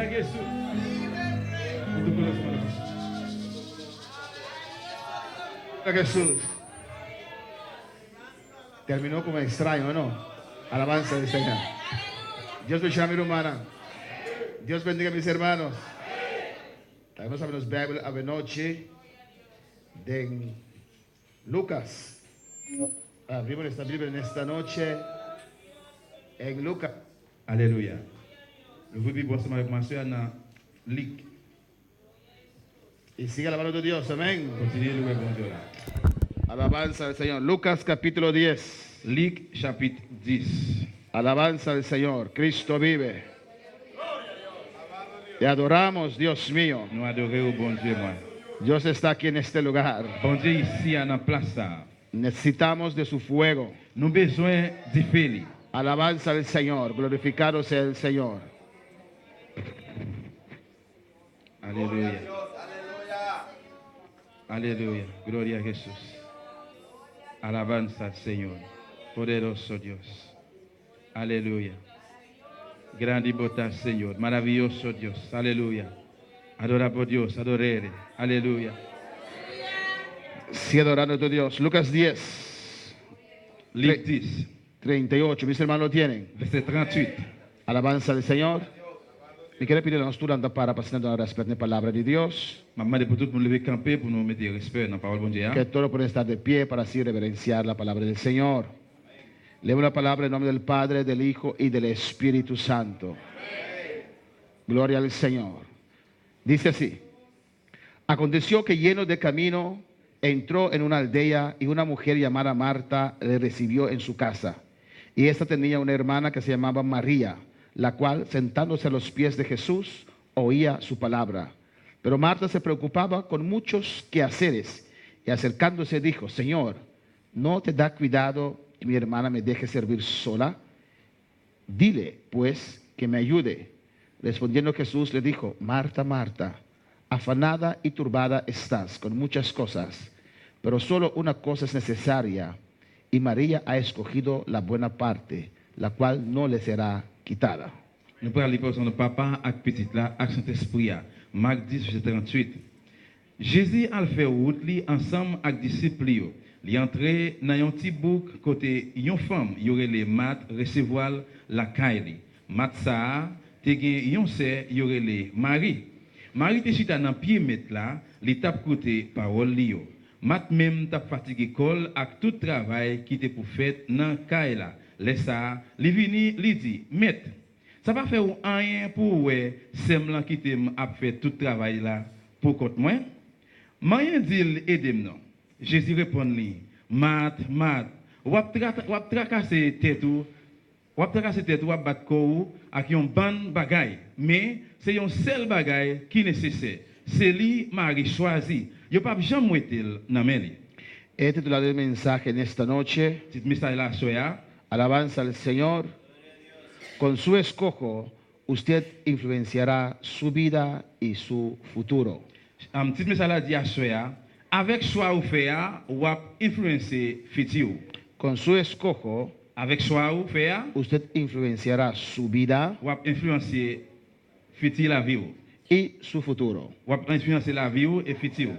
a Jesús. A Jesús. Terminó como extraño, ¿no? Alabanza del Señor. Dios bendiga a mi hermana. Dios bendiga a mis hermanos. Vamos a ver los Bible a noche de Lucas. Abrimos esta Biblia en esta noche en Lucas. Alléluia. Nous voulons vivre ensemble avec ma soeur dans Luc. Y sigue alabando a Dios, amén. Continuez de louer bon Dieu là. Alabanza del Señor. Lucas capítulo 10. Luc chapitre 10. Alabanza del Señor. Cristo vive. Te adoramos, Dios mío. Nous adorons au bon Dieu, moi. Dios está aquí en este lugar. Bon Dieu ici à la place ça. Necesitamos de su fuego. Nous besoin du feu. Alabanza del Señor. Glorificado sea el Señor. Alléluia. Alléluia. Gloria a Jesús. Alabanza al Señor. Poderoso Dios. Aleluya. Grande y bota Señor. Maravilloso Dios. Aleluya. Adora por Dios. Adorere. Aleluya. Sigue adorando a tu Dios. Lucas 10. Luc 10. 38. Mis hermanos lo tienen. Verset 38. Alabanza del Señor. Me quiere pedir a nosotros andar para pasar la respeto en la palabra de Dios. Maman de pour tout le monde lever camper pour nous mettre respect dans la parole de Dieu. Que todos pueden estar de pie para así reverenciar la palabra del Señor. Leemos la palabra en nombre del Padre, del Hijo y del Espíritu Santo. Gloria al Señor. Dice así. Aconteció que lleno de camino entró en una aldea y una mujer llamada Marta le recibió en su casa. Y esta tenía una hermana que se llamaba María, la cual, sentándose a los pies de Jesús, oía su palabra. Pero Marta se preocupaba con muchos quehaceres y acercándose dijo, Señor, ¿no te da cuidado que mi hermana me deje servir sola? Dile, pues, que me ayude. Respondiendo Jesús le dijo, Marta, Marta, afanada y turbada estás con muchas cosas, pero solo una cosa es necesaria, y María ha escogido la buena parte, la cual no le será quitada. Nous prenons les personnes de papa avec petite là, avec Saint-Esprit. Marc 10, verset 38. Jésus a fait route li ensemble avec disciples. Il est entré dans un petit bouc côté une femme, il y aurait les mat recevoir la caille. Mat ça, te gen yon sè, il y aurait les Marie. Marie te chita dans pied mettre là, li tap côté parole li yo. Mat même tap fatigué col avec tout travail qui était pour fait dans caille là. Laisse ça, li vini, li dit, maître, ça va faire rien pour ouais, semblant qui te a fait tout travail là pour contre moi. Rien dit aide non. Jésus répond lui, mat, wap tracasser tête ou, wap battre corps avec un ban bagay, mais c'est un seul bagay qui nécessaire. C'est lui Marie choisi. Yo pas jamais metel nan men li. He titulado el mensaje en esta noche, Tit message la soya. Alabanza al Señor. Con su escojo, usted influenciará su vida y su futuro. Tit message la di a soya. Avec choix ou fait ou influencer futur. Con su escojo, Avec choix ou fait usted influenciará su vida ou influencer futur la vie. y su futuro. Ou influencer la vie et futur.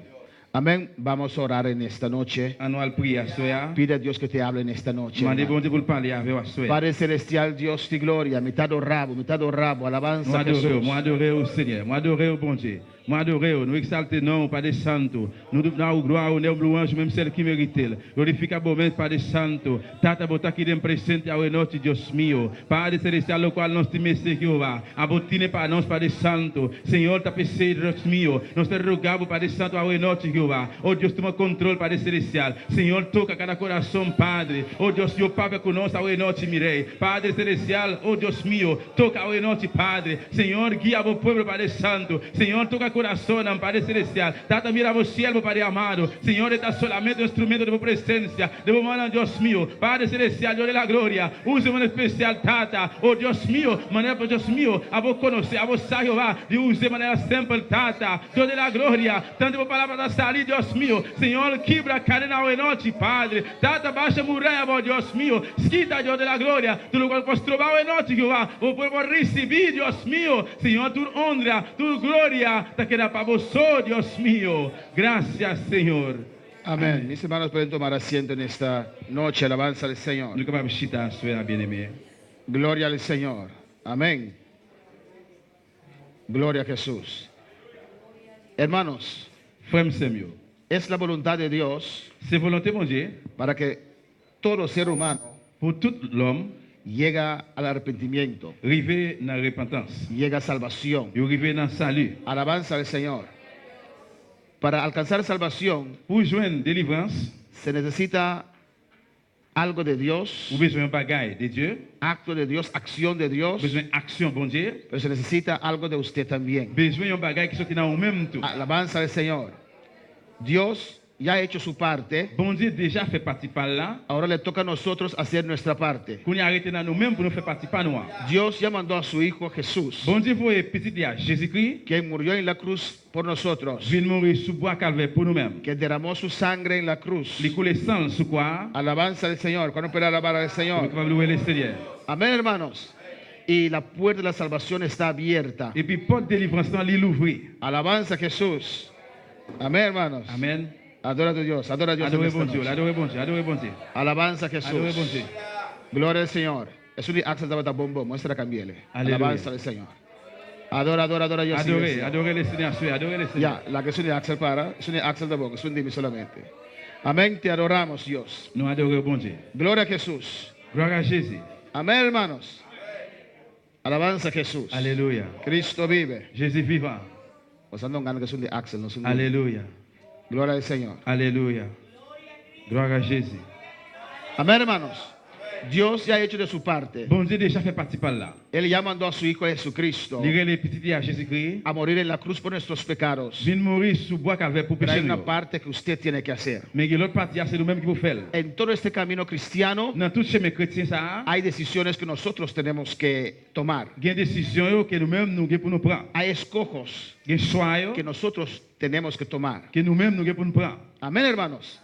Amén. Vamos a orar en esta noche. Anual prière soya. Pide a Dios que te hable en esta noche. Mande hermano. bon Dieu pour parler avec soya. Padre celestial, Dios de gloria, mitad rabo, alabanza a Jesús. Moi adorer au Seigneur, moi adorer au bon Dieu. Moi adorer, nous exalter non, pas des santos. Nous donnons gloire, honneur, louange, même celle qui mérite. Glorifica bom pas des santos. Tata bota qui dem presente a noite Dios mio. Padre celestial, lo qual nos time Jehová. Abotine para nós para des santos. Senhor, ta PC Dios mio. Nós te rogamos para des santos a noite Jehová. Oh Deus, toma controle Padre celestial. Senhor, toca cada coração, Padre. Oh Deus, Senhor, Papa conosco a noite mirei. Padre celestial, oh Deus mio, toca a noite, Padre. Senhor, guia o povo Padre santo. Senhor, toca coração, Padre Celestial. Tata, mira o cielo, Padre amado. Senhor, está solamente um instrumento de tua presença. De mano, Deus meu. Padre Celestial, Deus da glória. Use-me especial, Tata. Oh, Deus meu. Maneira para Deus meu. A vou conhecer, a vou sair, de use maneira sempre, Tata. Deus da glória. Tanto a palavra da saída, Deus meu. Senhor, quebra a cadena ao enote, Padre. Tata, baixa a muralha, Deus meu. Esquita, Deus da glória. Tu lugar posso trovar o enote, Jeová. Vou receber, Deus meu. Senhor, tu honra, tu glória. Te queda para você, Deus meu. Gracias, Senhor. Amén. Mis hermanos pueden tomar asiento en esta noche. Alabanza al Señor. Nous sommes capables de chita, soeur bien-aimé. Gloria al Señor. Amén. Gloria a Jesús. Hermanos, Frère Samuel, es la voluntad de Dios c'est volonté, mon Dieu, para que todo ser humano pour tout l'homme, llegue al arrepentimiento, arriver dans la repentance. llegue a salvación. Et arriver dans le salut. Alabanza al Señor. Para alcanzar salvación Pour joindre délivrance, se necesita algo de Dios, vous avez besoin de bagaille de Dieu, acto de Dios, acción de Dios, besoin d'action, bon Dieu, pero se necesita algo de usted también. besoin de bagaille qui sont dans le même tout. Alabanza al Señor. Dios ya ha hecho su parte, Bon Dieu déjà fait partie par là, ahora le toca a nosotros hacer nuestra parte. qu'on y arrêté dans nous-mêmes pour nous faire partie par nous. Dios ya mandó a su Hijo Jesús, Bon Dieu, vous petit Dieu, Jésus-Christ, quien murió en la cruz por nosotros, vient mourir sous bois calvaire pour nous-mêmes. que derramó su sangre en la cruz. Les coulé sang sous quoi, Alabanza al Señor. ¿Cuándo puede alabar al nous Señor? capable de louer le Seigneur. Amén, hermanos. Y la puerta de la salvación está abierta. Et puis, porte délivrance, il l'ouvrir. Alabanza a Jesús. Amén, hermanos. Amen. Adora a Dios, adora a Dios. en Adorez esta bon Dieu, noche. adorez bon Dieu, adorez bon Dieu. Alabanza a Adorez bon Jesús. Dieu. Gloria al Señor. Es un axel de bombo, muestra cambiele. Aleluya. Alabanza al Señor. Adora, adora, adora a Dios. Adorez, iglesia. adorez le Seigneur, soyez, adorez le Seigneur. Ya, la que es un axel para, es un axel de boca, es un dime solamente. Amén, te adoramos, Dios. Nous adorons bon Dieu. Gloria a Jesús. Gloire à Jésus. Amén, hermanos. Alabanza a Jesús. Alléluia. Cristo vive. Jésus vivant. Usando un gano que es un de axel, no es un de... Alléluia. Gloria al Señor. Alléluia. Gloire à Jésus. Amén, hermanos. Dios ya ha hecho de su parte. Bon Dieu déjà fait partie par là. Él ya mandó a su Hijo Jesucristo Lire les petits Dieu à Jésus-Christ. a morir en la cruz por nuestros pecados. Vient mourir sous bois calvaire pour Pero pécher hay una nous. parte que usted tiene que hacer. Mais l'autre partie, c'est nous-mêmes qui vous faisons. En todo este camino cristiano Dans tout chemin chrétien, ça, hay decisiones que nosotros tenemos que tomar. il y a une décision que nous-mêmes nous avons pour nous prendre. Hay escojos Il y a un choix que nosotros tenemos que tomar. que nous-mêmes nous avons pour nous prendre. Amén, hermanos.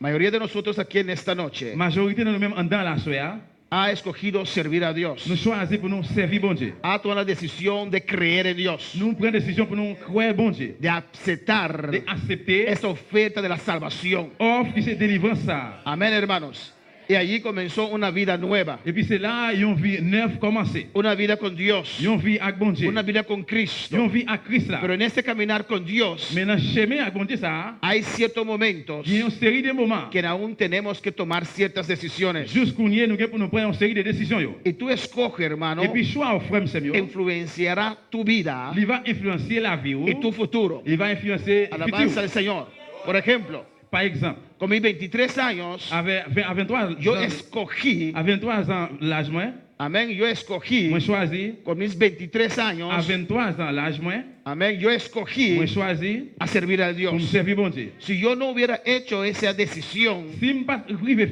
Mayoría de nosotros aquí en esta noche Majorité de nous-mêmes en dans la soya, ha escogido servir a Dios. nous choisissons pour nous servir bon Dieu. Ha tomado la decisión de creer en Dios, Nous prenons décision pour nous croire bon Dieu. de aceptar D'accepter esta oferta de la salvación. offre qui se délivrance ça. Amén, hermanos. Y allí comenzó una vida nueva, Et puis c'est là, ils ont vie neuve commencé. una vida con Dios, Ils ont vie avec bon Dieu. una vida con Ils ont Cristo. vie avec Christ là. Pero en este caminar con Dios Mais dans le chemin avec bon Dieu ça, hay ciertos momentos il y a une série de moments. que aún tenemos que tomar ciertas decisiones. Jusqu'où nous avons pour nous prendre une série de décisions. Yo. Y tú escoges, hermano, Et puis choix au frère Samuel. influenciará tu vida Il va influencer la vie. y tu futuro. Il va influencer le Alabanza futur. al Señor. Por ejemplo, Par exemple, con mis 23 años, à 23 yo ans, escogí, à 23 ans l'âge moins, amén, yo escogí, moi choisi, con mis 23 à años, 23 ans l'âge moins, amén, yo moi escogí choisi a servir a pour me Dios. servir bon Dieu. Si yo no hubiera hecho esa decisión, Si je ne pas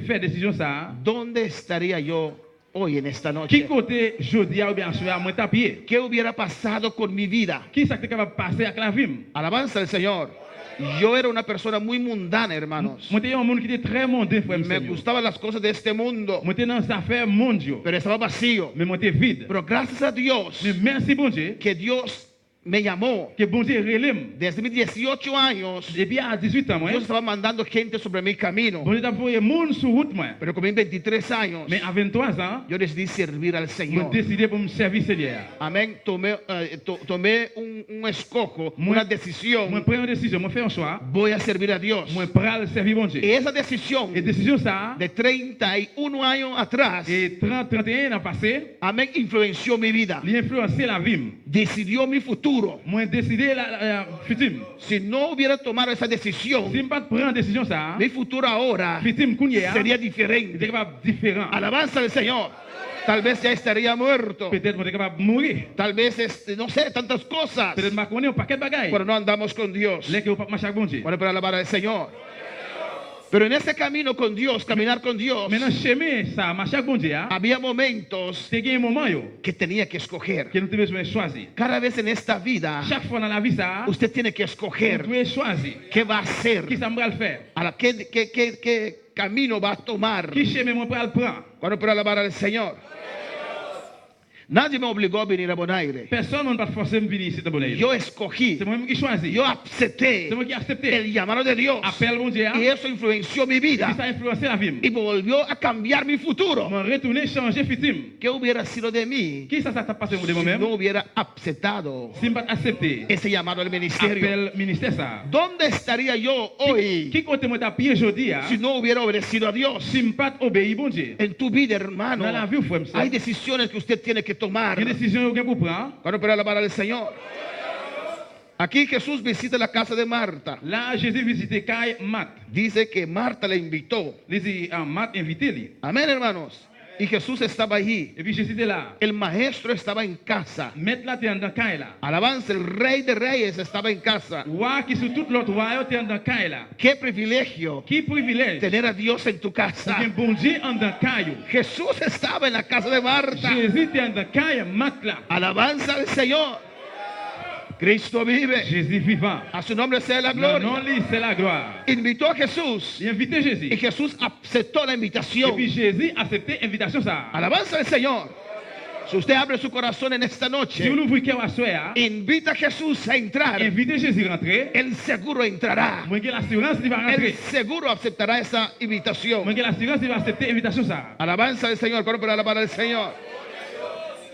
faire décision ça, ¿dónde estaría yo hoy en esta qui noche? côté jeudi ou bien soir moi tapier? ¿Qué hubiera pasado con mi vida? Qui ça qui capable passer avec la vie? Alabanza al Señor. Yo era una persona muy mundana, hermanos. Moi j'étais un monde qui était très mondain frère Me Samuel. gustaban las cosas de este mundo, Moi j'étais dans des affaires mondiaux, pero estaba vacío. mais moi j'étais vide. Pero gracias a Dios Mais merci bon Dieu que Dios me llamó. que bon Dieu relève. Desde mis 18 años, Depuis à 18 ans moi, Dios estaba mandando gente sobre mi camino. bon Dieu t'a envoyé monde sur route moi. Pero con mis 23 años, Mais à 23 ans, yo decidí servir al je Señor. décidé pour me servir Seigneur. Amén. Tomé un escojo, Moi- una decisión. Moi prends une décision, moi fais un choix, Voy a servir a Dios. moi prends le servir bon Dieu. Y esa decisión Et décision ça, de 31 años atrás, et 30, 31 ans passé, amén, influenció mi vida. il a influencé la vie. Decidió mi futuro. Moi décidé la futur. Si no hubiera tomado esa decisión, Si je ne pas prendre décision ça, mi futuro ahora futur kounya, sería c'est diferente. capable différent. Alabanza del Señor. Tal vez ya estaría muerto. Peut-être qu'on est capable de mourir. Tal vez, no sé, tantas cosas. Peut-être qu'on connaît un paquet de bagailles. Pero no andamos con Dios. Les que vous pas marcher avec bon Dieu. Bueno, para alabar al Señor. Pero en ese camino con Dios, caminar con Dios, Maintenant, chemin, ça, marcher avec bon Dieu, había momentos c'est qu'il y a un moment yo, que tenía que escoger. que nous devons besoin de choisir. Cada vez en esta vida, Chaque fois dans la vie, ça, usted tiene que vous escoger devez choisir. qué va a hacer, Qui ça me va le faire? qué camino va a tomar. Qui chemin moi pour le prendre? Cuando para alabar al Señor. Nadie me obligó a venir a Bonaire. Personne ne va forcer me venir ici de Bonaire. Yo escogí, C'est moi-même qui choisis. yo acepté C'est moi qui ai accepté. el llamado de Dios. Appelle mon Dieu. Y eso influenció mi Et vida ça a influencé la vie. y me volvió a cambiar mi futuro. M'en retourner, changer futur. ¿Qué hubiera sido de mí Qui ça t'a passé de si moi-même? no hubiera aceptado Si je pas accepté, ese llamado al ministerio? appelle ministère ça. ¿Dónde estaría yo hoy Qui côté moi t'a pied aujourd'hui? si no hubiera obedecido a Dios? Si je pas obéi bon Dieu. En tu vida, hermano, Dans la vie, frère, hay decisiones que usted tiene que tomar. il y a des décisions que vous prendre. Cuando para alabar al Señor. Aquí Jesús visita la casa de Marta. Là, Jésus visitait Caille Mat. Dice que Marta le invitó. Il dit, Mat invité lui. Amén, hermanos. Y Jesús estaba allí. Et puis Jésus était là. El maestro estaba en casa. Mettre là, t'es dans Caille là. Alabanza, el rey de reyes estaba en casa. Roi qui sur toute l'autre roi, t'es dans Caille là. Qué privilegio Qui privilège. tener a Dios en tu casa. C'est un bon Dieu en dans Caille. Jesús estaba en la casa de Marta. Jésus t'es dans Caille Mat là. Alabanza al Señor. Cristo vive. Jésus vivant. A su nombre sea la Non, gloria. lui, c'est la gloire. Invitó a Jesús. Il a invité Jésus. Y Jesús aceptó la Et invitación. puis Jésus a accepté l'invitation ça. Alabanza al Señor. Si usted abre su corazón en esta Si vous noche, l'ouvrez cœur à soir, invita a Jesús a entrar. invitez Jésus à rentrer. Él seguro entrará. Moi, j'ai l'assurance qu'il va Él rentrer. seguro aceptará esa invitación. Moi, j'ai l'assurance qu'il va accepter l'invitation ça. Alabanza al Señor. Cuando para alabar al Señor.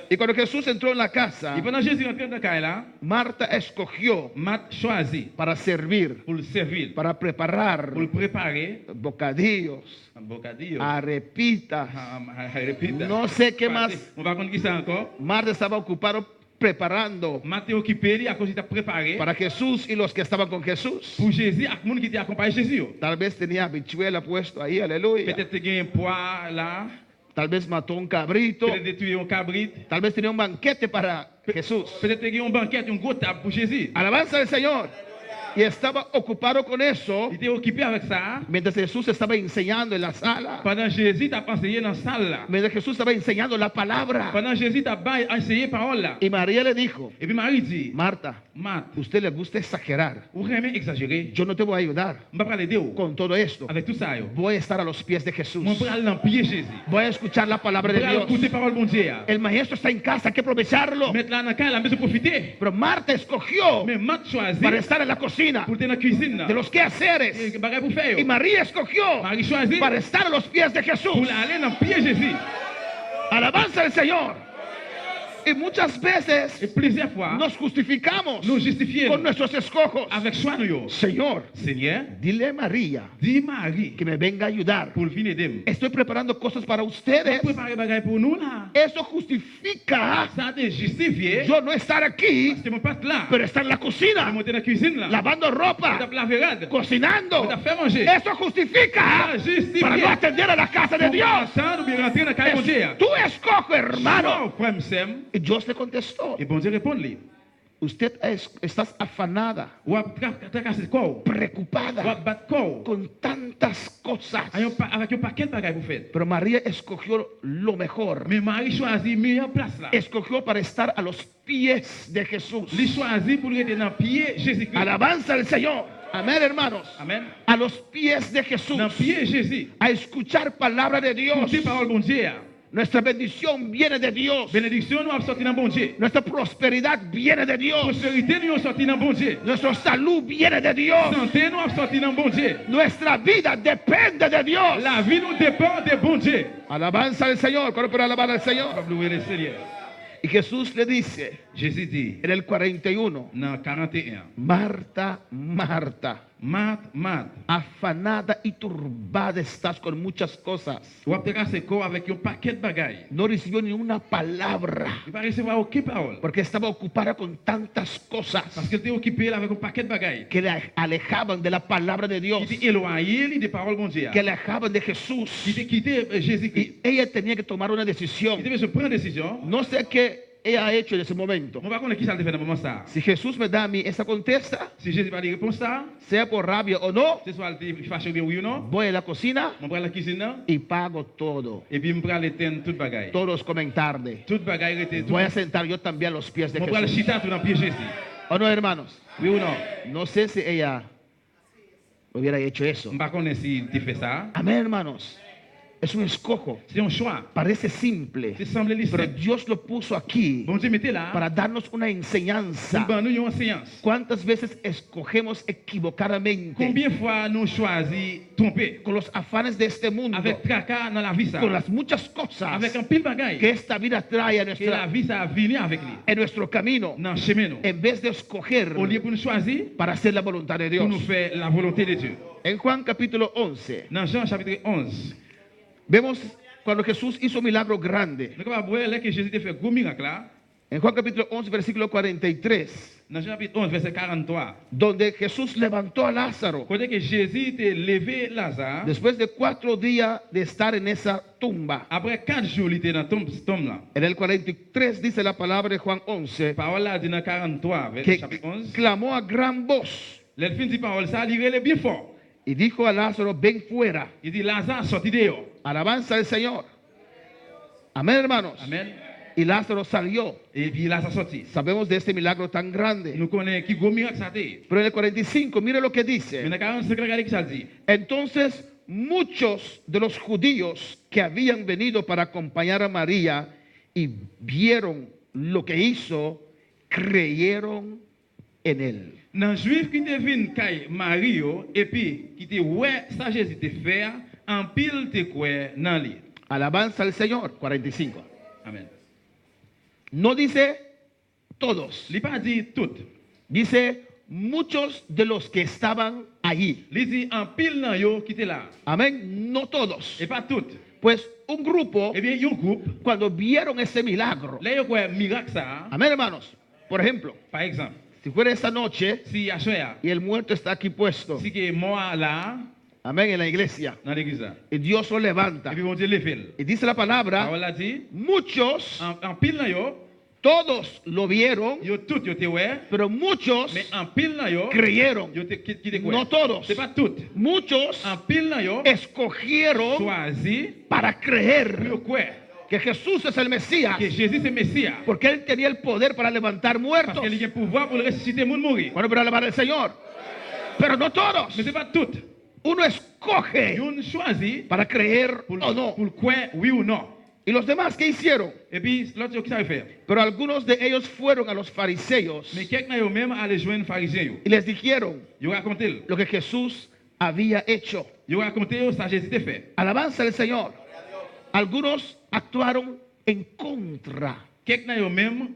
Y cuando Jesús entró en la casa, Et pendant que Jésus rentre dans Caille là, Marta escogió Mat choisit para servir, pour le servir, para preparar pour le préparer. bocadillos, Un bocadillo. arepitas. Répète. No sé qué más. On va comprendre qui ça encore. Marta estaba ocupado preparando Mat est occupé, lui, à cause il t'a préparé para Jesús y los que estaban con Jesús. pour Jésus, à monde qui t'a accompagné Jésus. Tal vez tenía habichuela puesto ahí, aleluya. Peut-être qu'il y a un poids là, Tal vez mató un cabrito. peut-être détruire un cabrit, Tal vez tenía un banquete para Jesús. peut-être qu'il y a un banquet, une grosse table pour Jésus. Alabanza al Señor. Y estaba ocupado con eso Il était occupé avec ça. mientras Jesús estaba enseñando en la sala. Pendant Jésus t'a enseigné dans la salle là. Mientras Jesús estaba enseñando la palabra. Pendant Jésus t'a enseigné parole là. Y María le dijo, Et puis Marie dit, Marta, Mat, usted le gusta exagerar. vous aimez exagérer. Yo no te voy a ayudar Je ne vais pas l'aider con todo esto. avec tout ça. Voy a estar a los pies de Jesús. Moi, je vais aller dans le pied Jésus. Voy a escuchar la palabra Je de vais aller écouter Dios. parole bon Dieu. El maestro está en casa, hay que aprovecharlo. Mettre là dans le cas, la maison profiter. Pero Marta escogió Mais Mat choisit para estar en la cocina pour être dans la cuisine. de los quehaceres. Et bagage pour faire. Y María escogió Marie choisit para estar a los pies de pour Jesús. aller dans le pied Jésus. Alabanza al Señor. Y muchas veces Et plusieurs fois, nos justificamos nous justifions con nuestros escojos. avec choix nous. Señor, Seigneur, dile a María dis Marie que me venga a ayudar. pour venir aider. Estoy preparando cosas para ustedes. Préparer bagage pour nous là. Eso justifica Ça te justifie. yo no estar aquí, C'est mon pas là. pero estar en la Je cocina, monter dans la cuisine là. lavando Je ropa, tape la verade. cocinando. Je fait manger. Eso justifica Ça justifie. para no atender a la casa de Dios. Ou bien rentrer dans la caille bon Dieu. Tú escoge, hermano. Choix, frère, m'sem. Y Dios le contestó, Et bon Dieu répond-lui. usted estás afanada, Ou à tracasser corps. Ou à preocupada battre corps. con tantas cosas. Avec un paquet de bagages pour faire. Pero María escogió lo mejor. Mais Marie choisit meilleure place là. Escogió para estar a los pies de Jesús. Il choisit pour être dans le pied Jésus-Christ. Alabanza al Señor. Amén, hermanos. Amen. A los pies de Jesús. Dans le pied Jésus. A escuchar palabra de Dios. Écoutez parole bon Dieu. Nuestra bendición viene de Dios. Bénédiction nous a sorti dans bon Dieu. Nuestra prosperidad viene de Dios. Prospérité nous a sorti dans bon Dieu. Nuestra salud viene de Dios. Santé nous a sorti dans bon Dieu. Nuestra vida depende de Dios. La vie nous dépend de bon Dieu. Alabanza al Señor. ¿Cuándo puede alabar al Señor? Louer le Seigneur. Y Jesús le dice Jésus dit en el 41, dans 41, Marta, Marta, mat. Afanada y turbada estás con muchas cosas. Ou ap te kase ko avec un paquet de bagay. No recibió ni una palabra Il va recevoir aucune parole. porque estaba ocupada con tantas cosas Parce qu'il était occupé là avec un paquet de bagay. que le alejaban de la palabra de Dios, Il était éloigné lui, des paroles bon Dieu. que le alejaban de Jesús. Il était quitté Jésus-Christ. Y ella tenía que tomar una Il decisión. devait se prendre une décision. No sé qué ella ha hecho en ese momento. On va connaître qui ça le fait dans le moment ça. Si Jesús me da a mí esa contesta, Si Jésus va lui répondre ça, sea por rabia o no, c'est soit il fâché bien oui ou non. voy a la cocina On prend la cuisine là, y pago todo. et puis on prend l'éteindre toute bagay. Todos comen tarde. Toute bagay était tout. Voy a sentar yo también a los pies de On prend le Jesús. chita tout dans pied Jésus. ¿O no, hermanos? Oui ou non? No sé si ella hubiera hecho eso. On va connaître si tu fais ça. Amén, hermanos. Es un escojo. C'est un choix. Parece simple, C'est semble pero simple. Dios lo puso aquí Bon Dieu mettez là para darnos una enseñanza. pour nous une séance. ¿Cuántas veces escogemos equivocadamente Combien de fois nous choisi tromper con los afanes de este mundo, avec tracas dans la vie ça, con las muchas cosas avec un pile bagaille que esta vida trae a que la nuestra, vie ça a venu avec lui en nuestro camino, dans le chemin nous. en vez de escoger Au lieu pour nous choisir para hacer la voluntad de pour Dios? nous faire la volonté de Dieu. En Juan capítulo 11, Dans Jean chapitre 11, vemos cuando Jesús hizo milagro grande. nous va voir là que Jésus a fait gros miracle là. En Juan capítulo 11, versículo 43, Dans Jean chapitre 11 verset 43, donde Jesús levantó a Lázaro côté que Jésus a levé Lazare después de 4 días de estar en esa tumba. après 4 jours il était dans tombe là. En el 43 dice la palabra de Juan 11 Parole là dit dans 43 verset que chapitre 11. clamó a gran voz Le fin dit parole ça il relève bien fort. y dijo a Lázaro, ven fuera. Il dit Lazare sorti dehors. Alabanza al Señor. Amén, hermanos. Amen. Y Lázaro salió. Et puis Lazare sorti. Sabemos de este milagro tan grande. Nous connaissons qui gros miracle ça était. Pero en el 45, mire lo que dice. Mais dans 45 regardez qui ça dit. Entonces muchos de los judíos que habían venido para acompañar a María y vieron lo que hizo, creyeron en él. Dans juif qui te vinn kay Mario et puis qui te ouais ça Jésus te fait en pile te quoi dans lui. Alabanza al Señor. 45. Amen. No dice todos. Il pas dit tout. Dice muchos de los que estaban allí. Il dit en pile dans yo qui était là. Amén. No todos. Et pas tout. Pues un grupo, Eh bien, un groupe cuando vieron ese milagro. là yo quoi miracle ça. Amén, hermanos. Por ejemplo, Par exemple, si fuera esta noche si a soya, y el muerto está aquí puesto. si que moi là Amén, en la iglesia. dans l'église là. Y Dios lo levanta. Et puis bon Dieu levé. Y dice la palabra, Parole a dit muchos, en pile dans yo, todos lo vieron, yo tout yo te ouais, pero muchos mais en pile dans yo, creyeron. yo te qui te quoi. No todos. C'est pas tout. Muchos En pile dans yo, escogieron choisi para pour creer yo quoi que Jesús es el Mesías, que Jésus c'est Messia. porque él tenía el poder para levantar Parce muertos. qu'il a le pouvoir pour le ressusciter moun mourir. Bueno, pero alabar al Señor. Pero no todos. Mais c'est pas tout. Uno escoge Yon choisi para creer pour o no. pour quoi oui ou non. ¿Y los demás qué hicieron? Et puis l'autre qui ça faire. Pero algunos de ellos fueron a los fariseos Mais quelqu'un yo même aller joindre pharisien yo. y les dijeron Yo raconter. lo que Jesús había hecho. Yo raconter ça Jésus te fait. Alabanza al Señor. Algunos actuaron en contra. Quelqu'un yo même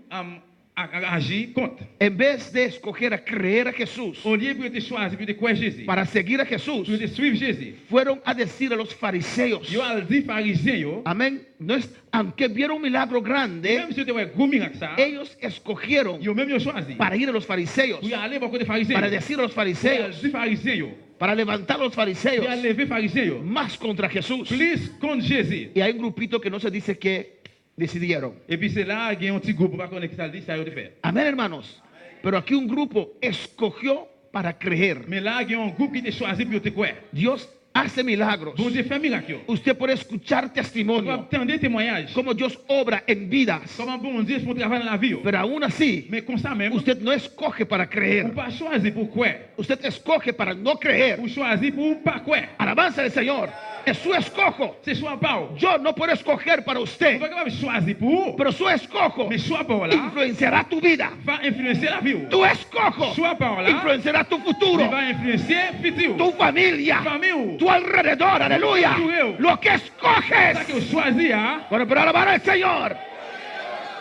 agi contre. En vez de escoger a creer a Jesús Au lieu pour te choisir pour te croire Jésus. para seguir a Pour Jesús, te suivre Jésus. fueron a decir a los fariseos. Yo al dit pharisien yo. Amén. No es, aunque vieron un milagro grande, Même si tu vois gros miracle ça. ellos escogieron Yo même yo choisi. para ir a los fariseos, Pour aller beaucoup de pharisiens. para decir a los Pour fariseos, dire pharisien yo. para levantar a los fariseos Pour lever pharisien yo. más contra Jesús. Plus contre Jésus. Y hay un grupito que no se dice que decidieron. Et puis c'est là qu'il y a un petit groupe pour connaître ça dit ça yo te fait. Amén, hermanos. Pero aquí un grupo escogió para creer. Mais là il y a un groupe qui te choisi pour te croire. Dios hace milagros. Bon Dieu fait miracle. yo. Usted puede escuchar On va testimonio, attendre témoignages. cómo Dios obra en vidas. Comment bon Dieu fait travail dans la vie. yo. Pero aún así, Mais comme ça même, usted no escoge para ou creer. pas choisir pour croire. Usted escoge para no creer. Ou choisir pour pas croire. Alabanza del Señor. Es su escojo. C'est soit pas. Yo no puedo escoger para On usted, va capable choisir pour. pero su escojo Mais soit par là influenciará tu vida. va influencer la vie. yo. Tu escojo Soit par là influenciará tu il futuro, va influencer futur. tu familia, Famille. tu alrededor. Aleluya. Lo que Ça que escoges. choisir hein. Bueno, pero alabar al Señor.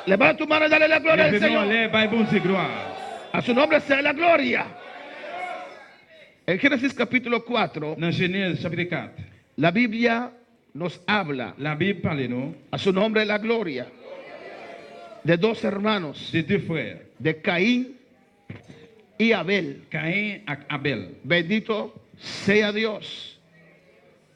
Levanta tu mano y dale la gloria al Levez-nous en Señor. l'air, bye bon Dieu gloire. A su nombre sea la gloria. En Génesis capítulo 4, Dans Genèse chapitre 4, la Biblia nos habla, la Bible parle nous a su nombre la gloria, de dos hermanos, de deux frères, de Caín y Abel. Caïn et Abel. Bendito sea Dios.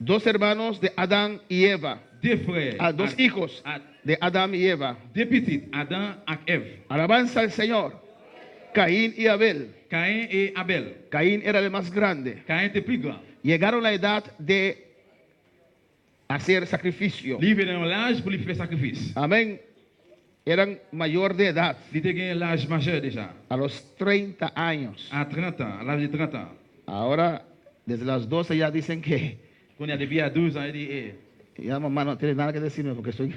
Dos hermanos de Adán y Eva. Deux frères, Dos hijos de Adán y Eva. deux petits, Adam et Ève. Alabanza al Señor. Caín y Abel. Caïn et Abel. Caín era el más grande. Caïn était plus grand. Llegaron a la edad de hacer sacrificio. Il venait dans l'âge pour lui faire sacrifice. Amén. Eran mayor de edad, Il était gagné l'âge majeur déjà, a los 30 años. à 30 ans, à l'âge de 30 ans. Ahora, desde las 12 ya dicen que Quand il y a depuis à 12 ans, il dit, ya mamá no tiene nada que decirme porque estoy...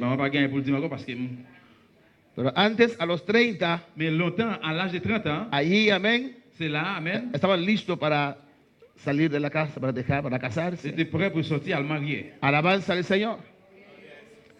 maman pas gagné pour le dire encore parce que... Pero antes, a los 30, Mais longtemps, à l'âge de 30 ans, allí, amén, c'est là, amen, estaban listos para salir de la casa, para casarse. c'était prêt pour sortir à le marier. Alabanza al Señor.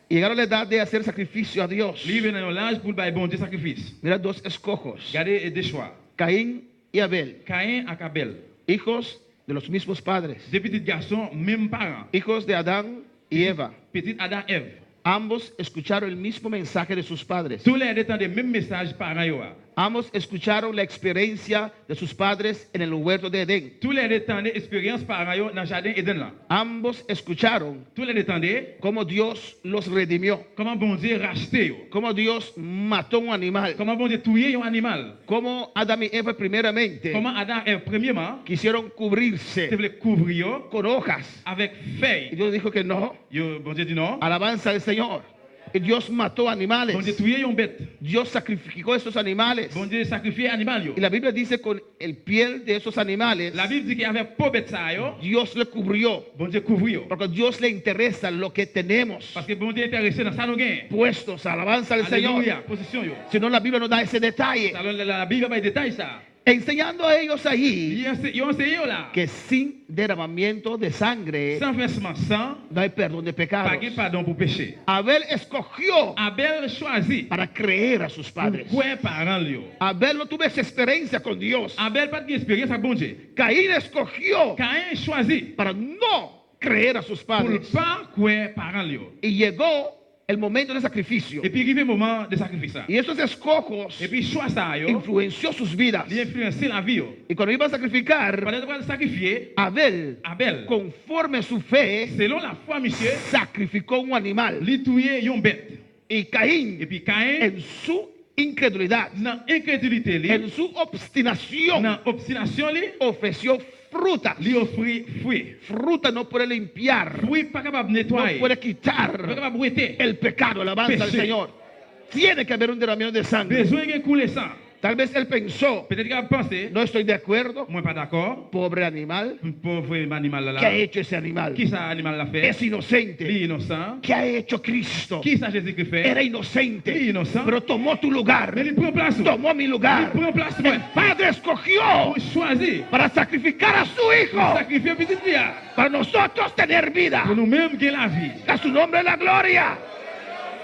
Y llegaron a la edad de hacer sacrificio a Dios. Il venait dans l'âge pour le bailler bon Dieu sacrifice. Mira dos escojos, Regardez des choix. Caín y Abel, Caïn et Abel. hijos de los mismos padres, Deux petits garçons, même parents. hijos de Adán y Eva. Petit Adam et Ève. Ambos escucharon el mismo mensaje de sus padres. Tous les deux entendaient le même message parents. Ambos escucharon la experiencia de sus padres en el huerto de Edén. Tous les deux entendaient l'expérience parents dans le jardin Eden là. Ambos escucharon Tous les deux entendaient cómo Dios los redimió, comment bon Dieu racheté yo. cómo Dios mató un animal, Comment bon Dieu tué un animal. cómo Adán y Eva primeramente Comment Adam et Ève premièrement, quisieron ils cubrirse voulaient couvrir yo con hojas. avec Y feuilles. Dios dijo que no. Yo, bon Dieu dit non. Alabanza al Señor. Y Dios mató Bon Dieu animales. tué une bête. Dios sacrificó esos animales. Bon Dieu sacrifié animal yo. Y la Biblia dice con el piel de esos animales, La Bible dit qu'avec peau bête ça yo, Dios le cubrió. bon Dieu couvre yo. Porque a Dios le interesa lo que tenemos Parce que bon Dieu est intéressé dans ça nous gain. puestos. Alabanza al Señor. Alléluia, position yo. Si no, la Biblia nos da ese detalle. Ça, la Bible va détail ça. Enseñando a ellos ahí Ils ont enseigné yo là. que sin derramamiento de sangre Sans versement sang, no hay perdón de pas pecados. de pardon pour péché. Abel escogió Abel choisit para creer a sus padres. pour quoi parents yo. Abel no tuvo esa experiencia con Dios. Abel pas d'expérience avec bon Dieu. Caín escogió Caïn choisit para no creer a sus pour padres. pas quoi parents yo. Y llegó el momento del sacrificio. Et puis arrivé le moment de sacrifice. Y esos escojos Et puis choix ça yo, influenció sus vidas. il influencer la vie yo. Y cuando iba a sacrificar, Pendant de sacrifier, Abel, Abel, conforme a su fe, selon la foi monsieur, sacrificó un animal. il tué une bête. Y Caín, Et puis Caïn, en su incredulidad, dans incrédulité li, en su obstinación, dans obstination li, ofreció fruta. li offrit fruit. Fruta no puede limpiar, Fruit pas capable de no nettoyer, puede pas quitar capable de brouter. el pecado. Alabanza al Péché. Señor. Tiene que haber un derramamiento de sangre. Besoin de couler sang. Tal vez él pensó, Peut-être qu'il a pensé, no estoy de acuerdo, moi pas d'accord, pobre animal, pauvre animal ¿qué ha là. hecho ese animal? Qui ça animal l'a fait? Es inocente. Li innocent. ¿Qué ha hecho Cristo? Qui ça Jésus-Christ fait? Era inocente, Li innocent. pero tomó tu lugar, Mais il prend place. tomó mi lugar. Il prend place. El Padre escogió Pour choisir. para sacrificar a su Pour Hijo, sacrifier petit dia. para nosotros tener vida. Pour nous-mêmes gagner la vie. A su nombre la gloria.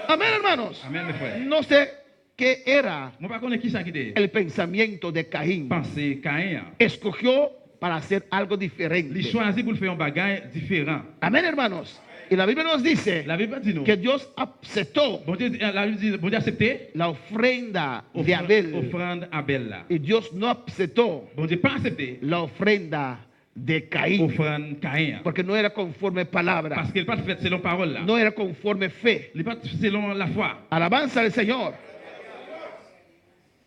Amén, hermanos. Amen mes frères. No sé qué era Moi pas connais qui ça qui était. el pensamiento de Caín. Penser Caïn. Escogió para hacer algo Il diferente. choisit pour faire un bagage différent. Amén, hermanos. Y la Biblia nos dice La Bible dit nous. que Dios aceptó Bon Dieu, la Bible dit, bon Dieu accepté. la ofrenda de Abel Offrande Abel là. y Dios no aceptó Bon Dieu pas accepté. la ofrenda de Caín Offrande Caïn. porque no era conforme palabra, Parce qu'il n'est pas fait selon parole là. no era conforme fe. Il n'est pas selon la foi. Alabanza al Señor.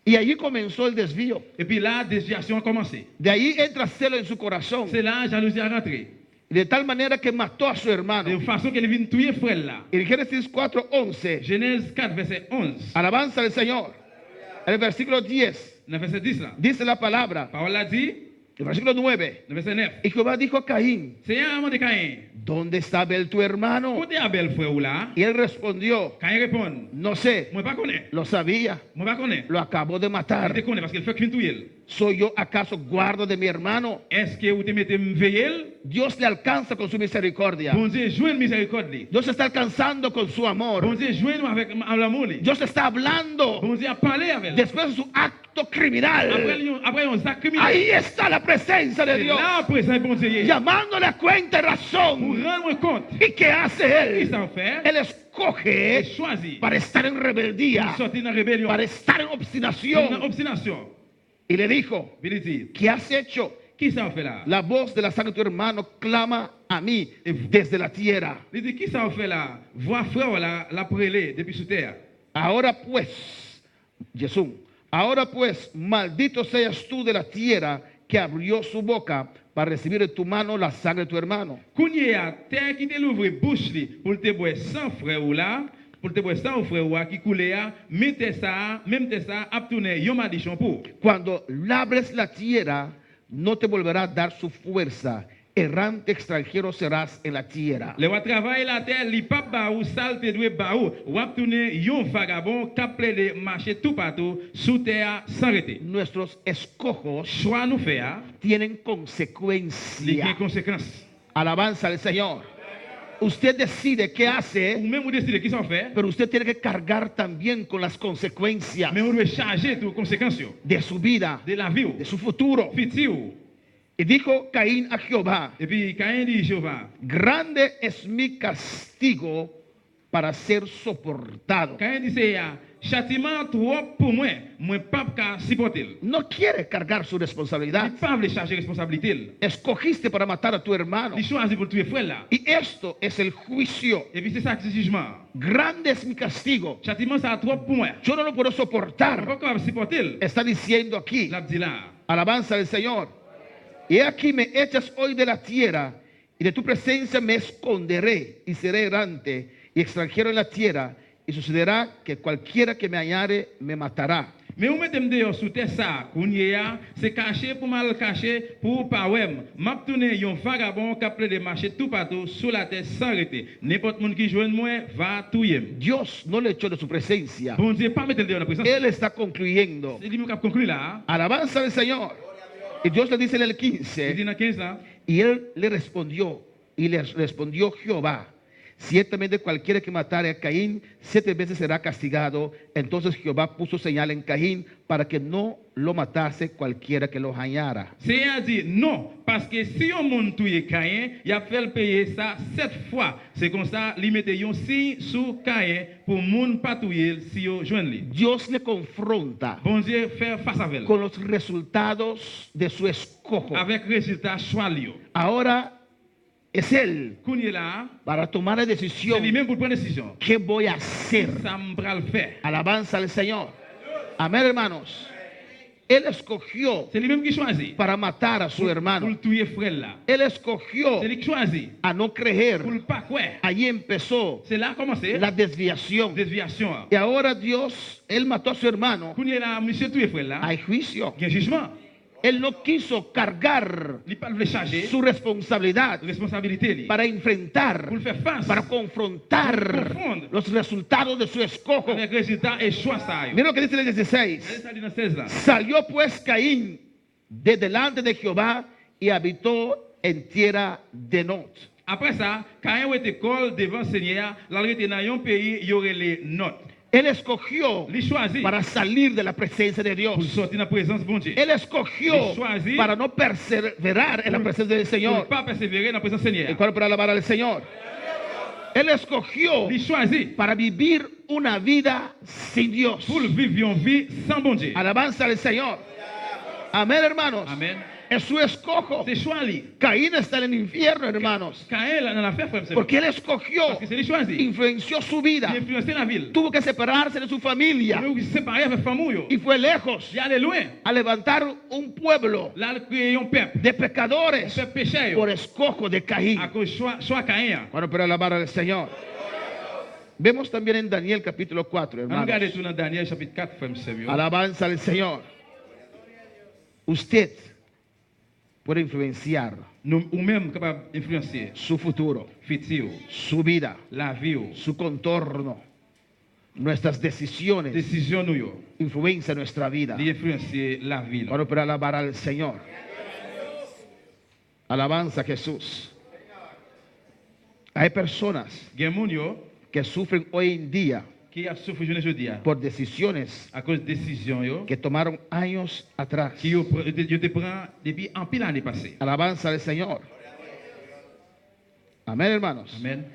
Y allí comenzó el desvío. Et puis là, déviation a commencé. De ahí entra celo en su corazón. C'est là, jalousie a rentré. De tal manera que mató a su De hermano. façon qu'elle vient tuer frère là. En Génesis 4:11, Genèse 4, verset 11. alabanza al Señor. En el versículo 10 Dans le verset 10 là. dice la palabra. La parole a dit, El versículo 9. dans le verset 9. Y Jehová dijo a Caín, Seigneur a demandé Caïn, ¿dónde está Abel tu hermano? côté Abel frère ou là? Y él respondió, Caïn répond, no sé, moi pas connais. lo sabía, Moi pas connais. lo acabo de Il matar. te connaît parce qu'il fait qu'une tuer. ¿Soy yo acaso guarda de mi hermano? Est-ce que vous te mettez me veiller? Dios le alcanza con su misericordia. Bon Dieu, joigne miséricorde li. Dios está alcanzando con su Bon amor. Dieu, joigne nous avec l'amour li. Dios está hablando Bon Dieu a parlé avec elle. después de su acto criminal. Après un acte criminel. Ahí está la presencia de C'est Dios, là présent bon Dieu. llamándole a cuenta y Pour razón. rendre compte. ¿Y qué hace Qu'est-ce él? que ça fait? Él Il escoge choisit. para estar en rebeldía, Il sortit dans la rébellion. para estar en Dans obstinación. obstination. Y le dijo, Il dit, ¿qué has hecho? qui ça fait là? La voz de la sangre de tu hermano clama a mí desde la tierra. Il dit, qui ça fait là? Voix frère la prélé depuis sous terre. Ahora pues, Jesús, ahora pues, maldito seas tú de la tierra que abrió su boca para recibir de tu mano la sangre de tu hermano. Kounye a terre qui te l'ouvre bouche li pour te boire sans frère ou là, pour te boire sans frère ou qui coule a, même te ça a tourné yon maldiction pour. Cuando labres la tierra, no te volverá a dar su fuerza. Errante extranjero serás en la tierra. Le wa travailler la terre, li pa ba ou sal te dwe ba ou ap tourné yon vagabond k'ap ple de marcher tout partout sous terre sans arrêter. Nuestros escojos Choix nous fait a, tienen li consecuencia. gen conséquences. Alabanza al Señor. Usted decide qué Ou hace, même ou décider qui ça fait, pero usted tiene que cargar también con las consecuencias mais on doit charger tout conséquences yo, de su vida, de la vie ou, de su futuro. futur ou. Y dijo Caín a Jehová, Et puis Caïn dit Jéhovah, grande es mi castigo para ser soportado. Caïn dit c'est ya, châtiment trop pour moi pas ka supporter. No quiere cargar su responsabilidad. Il pas veut charger responsabilité. Escogiste para matar a tu hermano. Il choisit pour tuer frère là. Y esto es el juicio. Et puis c'est ça que c'est jugement. Grande es mi castigo. Châtiment ça trop pour moi. Yo no lo puedo On soportar. pas capable supporter. Está diciendo aquí, L'a dit là. alabanza del Señor. Y aquí me echas hoy de la tierra y de tu presencia me esconderé y seré errante y extranjero en la tierra. Y sucederá que cualquiera que me hallare me matará. Mais ou mettez dehors sous terre ça, kounye a, c'est caché pour mal caché pour pas ouem. M'a tourné yon vagabond qui a ple de marcher tout partout sous la terre sans arrêter. N'importe monde qui joue moi va tuer. Dios no le echó de su presencia. Bon Dieu pas mettre dehors la présence. Él está concluyendo. C'est lui qui a conclu là. Alabanza del Señor. Y Dios le dice en el Il 15. dit dans 15 là. Y él le respondió, y le respondió Jehová, ciertamente cualquiera que matare a Caín 7 veces será castigado. Entonces Jehová puso señal en Caín para que no lo matase cualquiera que lo hallara. C'est à dire non, parce que si on monde tuer Caïn, il a fait le payer ça 7 fois. C'est comme ça, il mette yon signe sous Caïn pour monde pas tuer si yo joindre lui. Dios le confronta Bon Dieu fait face avec elle. con los resultados de su escojo. Avec résultat choix lui. Ahora es él Kounye là, para tomar la c'est decisión. lui-même pour prendre décision. ¿Qué voy a hacer? Ça me bral faire. Alabanza al Señor. Amén, hermanos. Él escogió C'est lui-même qui choisit. para matar a su Pour hermano. le tuer frère là. Él escogió C'est lui qui choisit. a no Pour creer. le pas quoi. Allí empezó C'est là commencé la desviación. déviation. Y ahora Dios, él mató a su hermano. Kounye là, monsieur tuer frère là. Hay juicio. Il y a un jugement. Él no quiso cargar Il pas le charger su responsabilidad responsabilité li. para enfrentar, Pour le faire face para confrontar Confronte. los resultados de su escojo. avec résultat et choix ça. Mira lo que dice el 16. Ça dit dans 16 là. Salió pues Caín de delante de Jehová y habitó en tierra de Not. Après ça, Caïn était col devant Seigneur, là il était dans un pays, il y aurait les notes. Él escogió Il choisit para salir de la presencia de pour Dios. sortir dans la présence de bon Dieu. Él escogió Il choisit para no perseverar en la presencia del Pour ne Señor. pas persévérer dans la présence du ¿Y Seigneur. cuál para alabar al Señor? Él escogió Il choisit para vivir una vida sin Dios. pour vivre une vie sans bon Dieu. Alabanza al Señor. Amén, hermanos. Amen. Es su escojo. C'est choix lui. Caín está en el infierno, hermanos. Caïn dans l'affaire frère. Porque él escogió, Parce que c'est lui choisi. influenció su vida. Il influencé la ville. Tuvo que separarse de su familia Il s'est séparé avec famille. y fue lejos Il allait loin. a levantar un pueblo Là, il créé un peuple. de Un pecadores peuple péché. por escojo de Caín. À cause choix Caïn. Bueno, pero alabar al Señor. Vemos también en Daniel capítulo 4, On regarde hermanos. tout dans Daniel chapitre 4, frère Monsieur. Alabanza al Señor. Usted puede influenciar Nous ou même capable d'influencer su futuro, futur, su vida, la vie, su contorno. nuestras decisiones décision nous yo, influencian nuestra vida. li influencer la vie. Vamos a alabar al Señor. Alabanza a Jesús. Hay personas Gen moun yo que sufren hoy en día qui a souffert journée jeudi por decisiones à cause de décision yo que tomaron años atrás. qui yo te prend depuis en pile année passée. Alabanza al Señor. Amén, hermanos. Amen.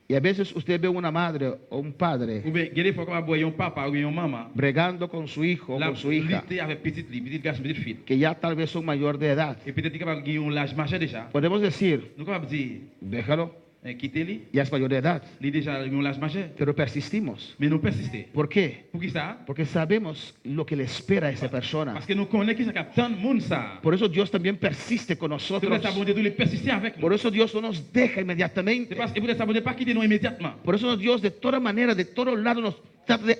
Y a veces usted ve una madre o un padre Ou bien gen des fois comme boy un papa ou bien un maman bregando con su hijo o la con su hija, lutter avec petit garçon, petite fille. que ya tal vez son mayor de edad. Et peut-être capable gagner un âge majeur déjà. Podemos decir, Nous capable dire déjalo, quitter lui, ya es mayor de edad. il déjà un âge majeur. Pero persistimos. Mais nous persister. ¿Por qué? Pour qui ça? Porque sabemos lo que le espera a esa persona. Parce que nous connaissons qui ça captant monde ça. Por eso Dios también persiste con C'est pour nosotros. ça bon Dieu doit persister avec nous. Por eso Dios no nos deja C'est inmediatamente. parce que pour ça bon Dieu pas quitter nous immédiatement. Por eso Dios de toda manera, de todos lados nos trata de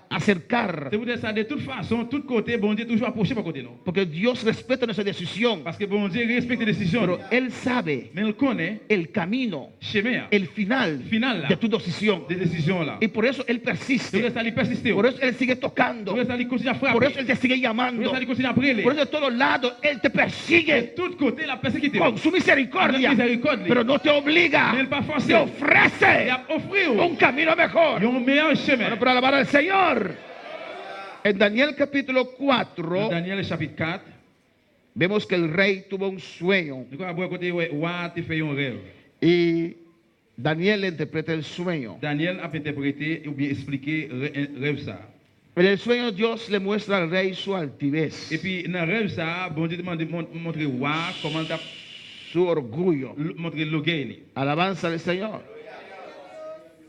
acercar. C'est pour ça de toute façon, tout côté bon Dieu toujours approché par côté nous. Porque Dios respeta nuestra decisión. Parce que bon Dieu respecte les décisions. Pero Él sabe Mais il connaît el camino, chemin el final Final là. de tu decisión. des décisions là. Y por eso Él C'est pour persiste. ça il persiste. Por eso Él sigue tocando. C'est pour ça il continue à Por frapper. eso Él te sigue C'est llamando. pour ça il continue à brûler. Por eso de todos lados Él te De persigue tout côté la persécuté. con su misericordia. Avec miséricorde. Pero no te obliga. Mais il pas forcé. Te Il ofrece a offert un camino mejor. un meilleur chemin. Bueno, para alabar al Señor. En Daniel capítulo 4 Daniel chapitre 4. vemos que el rey tuvo un sueño Nous avons à côté roi te fait un rêve. y Daniel interpreta el sueño. Daniel a interprété ou bien expliqué rêve ça. En el sueño Dios le muestra al rey su altivez, Et puis dans rêve ça, bon Dieu demande montrer roi comment t'a su orgullo. montrer l'orgueil. Alabanza al Señor.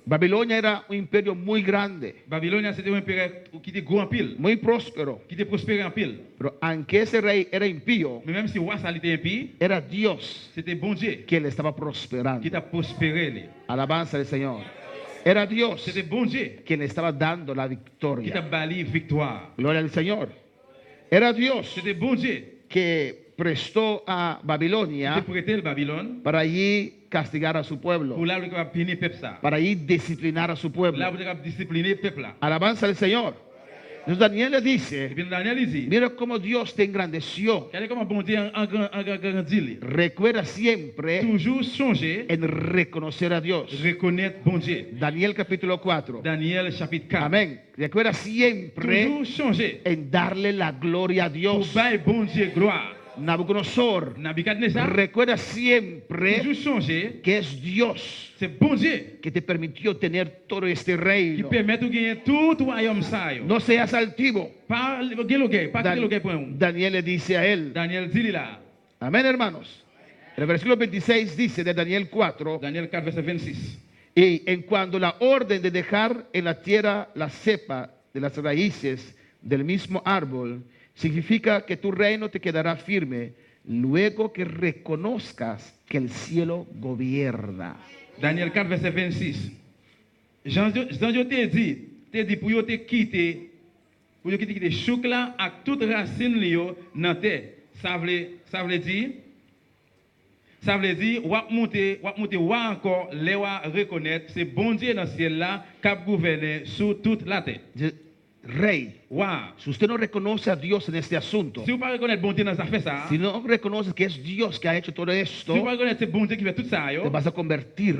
Babilonia era un imperio muy grande, Babylonie c'était un impérieur qui était gros en pile, muy próspero, qui était prospéré en pile. pero aunque ese rey era impío, Mais même si roi ça était impie, era Dios c'était bon Dieu quien le estaba qui prosperando. t'a prospéré. lui. Alabanza al Señor. Era Dios C'était bon Dieu quien le estaba dando la qui t'a victoria. bali victoire. Gloria al Señor. Era Dios C'était bon Dieu que prestó a qui Babilonia t'a prêté le Babylone para allí castigar a su pueblo, pour là où il va punir peuple ça. para allí disciplinar a su Là pueblo. où il va discipliner peuple là. Alabanza al Señor. Entonces Daniel le Et dice, puis Daniel il dit, mira cómo Dios te engrandeció. regardez comment bon Dieu agrandit. Recuerda siempre Toujours songer, en reconocer a Dios. reconnaître bon Dieu. Daniel capítulo 4. Daniel chapitre 4. Amén. Recuerda siempre Toujours changer en darle la gloria a pour Dios. bailler bon Dieu gloire. Nabucodonosor, Nabucodonosor, recuerda siempre toujours changer, que es Dios c'est bon Dieu que te permitió tener todo este qui reino. permet de gagner tout royaume ça. yo. No seas altivo. Pas le gay, pas le gay pour nous. Daniel le dice a él. Daniel dit là, Amén, hermanos. El versículo 26 dice de Daniel 4, Daniel 4 verset 26. y en cuanto la orden de dejar en la tierra la cepa de las raíces del mismo árbol, significa que tu reino te quedará firme luego que reconozcas que el cielo gobierna. Daniel 4 verset 26. Jean te dit pour yo te quitter chouk là avec toute racine li yo nan terre. Ça veut dire wap monter wa encore les wa reconnaître c'est bon Dieu dans ciel là qui gouverner sur toute la terre. Rey, Wa. si usted no reconoce a Dios en este asunto, Si vous pas reconnaître bon Dieu dans ça fait ça, si no reconoces que es Dios que ha hecho todo si esto, vous pas reconnaître c'est bon Dieu qui fait tout ça te yo, vas a convertir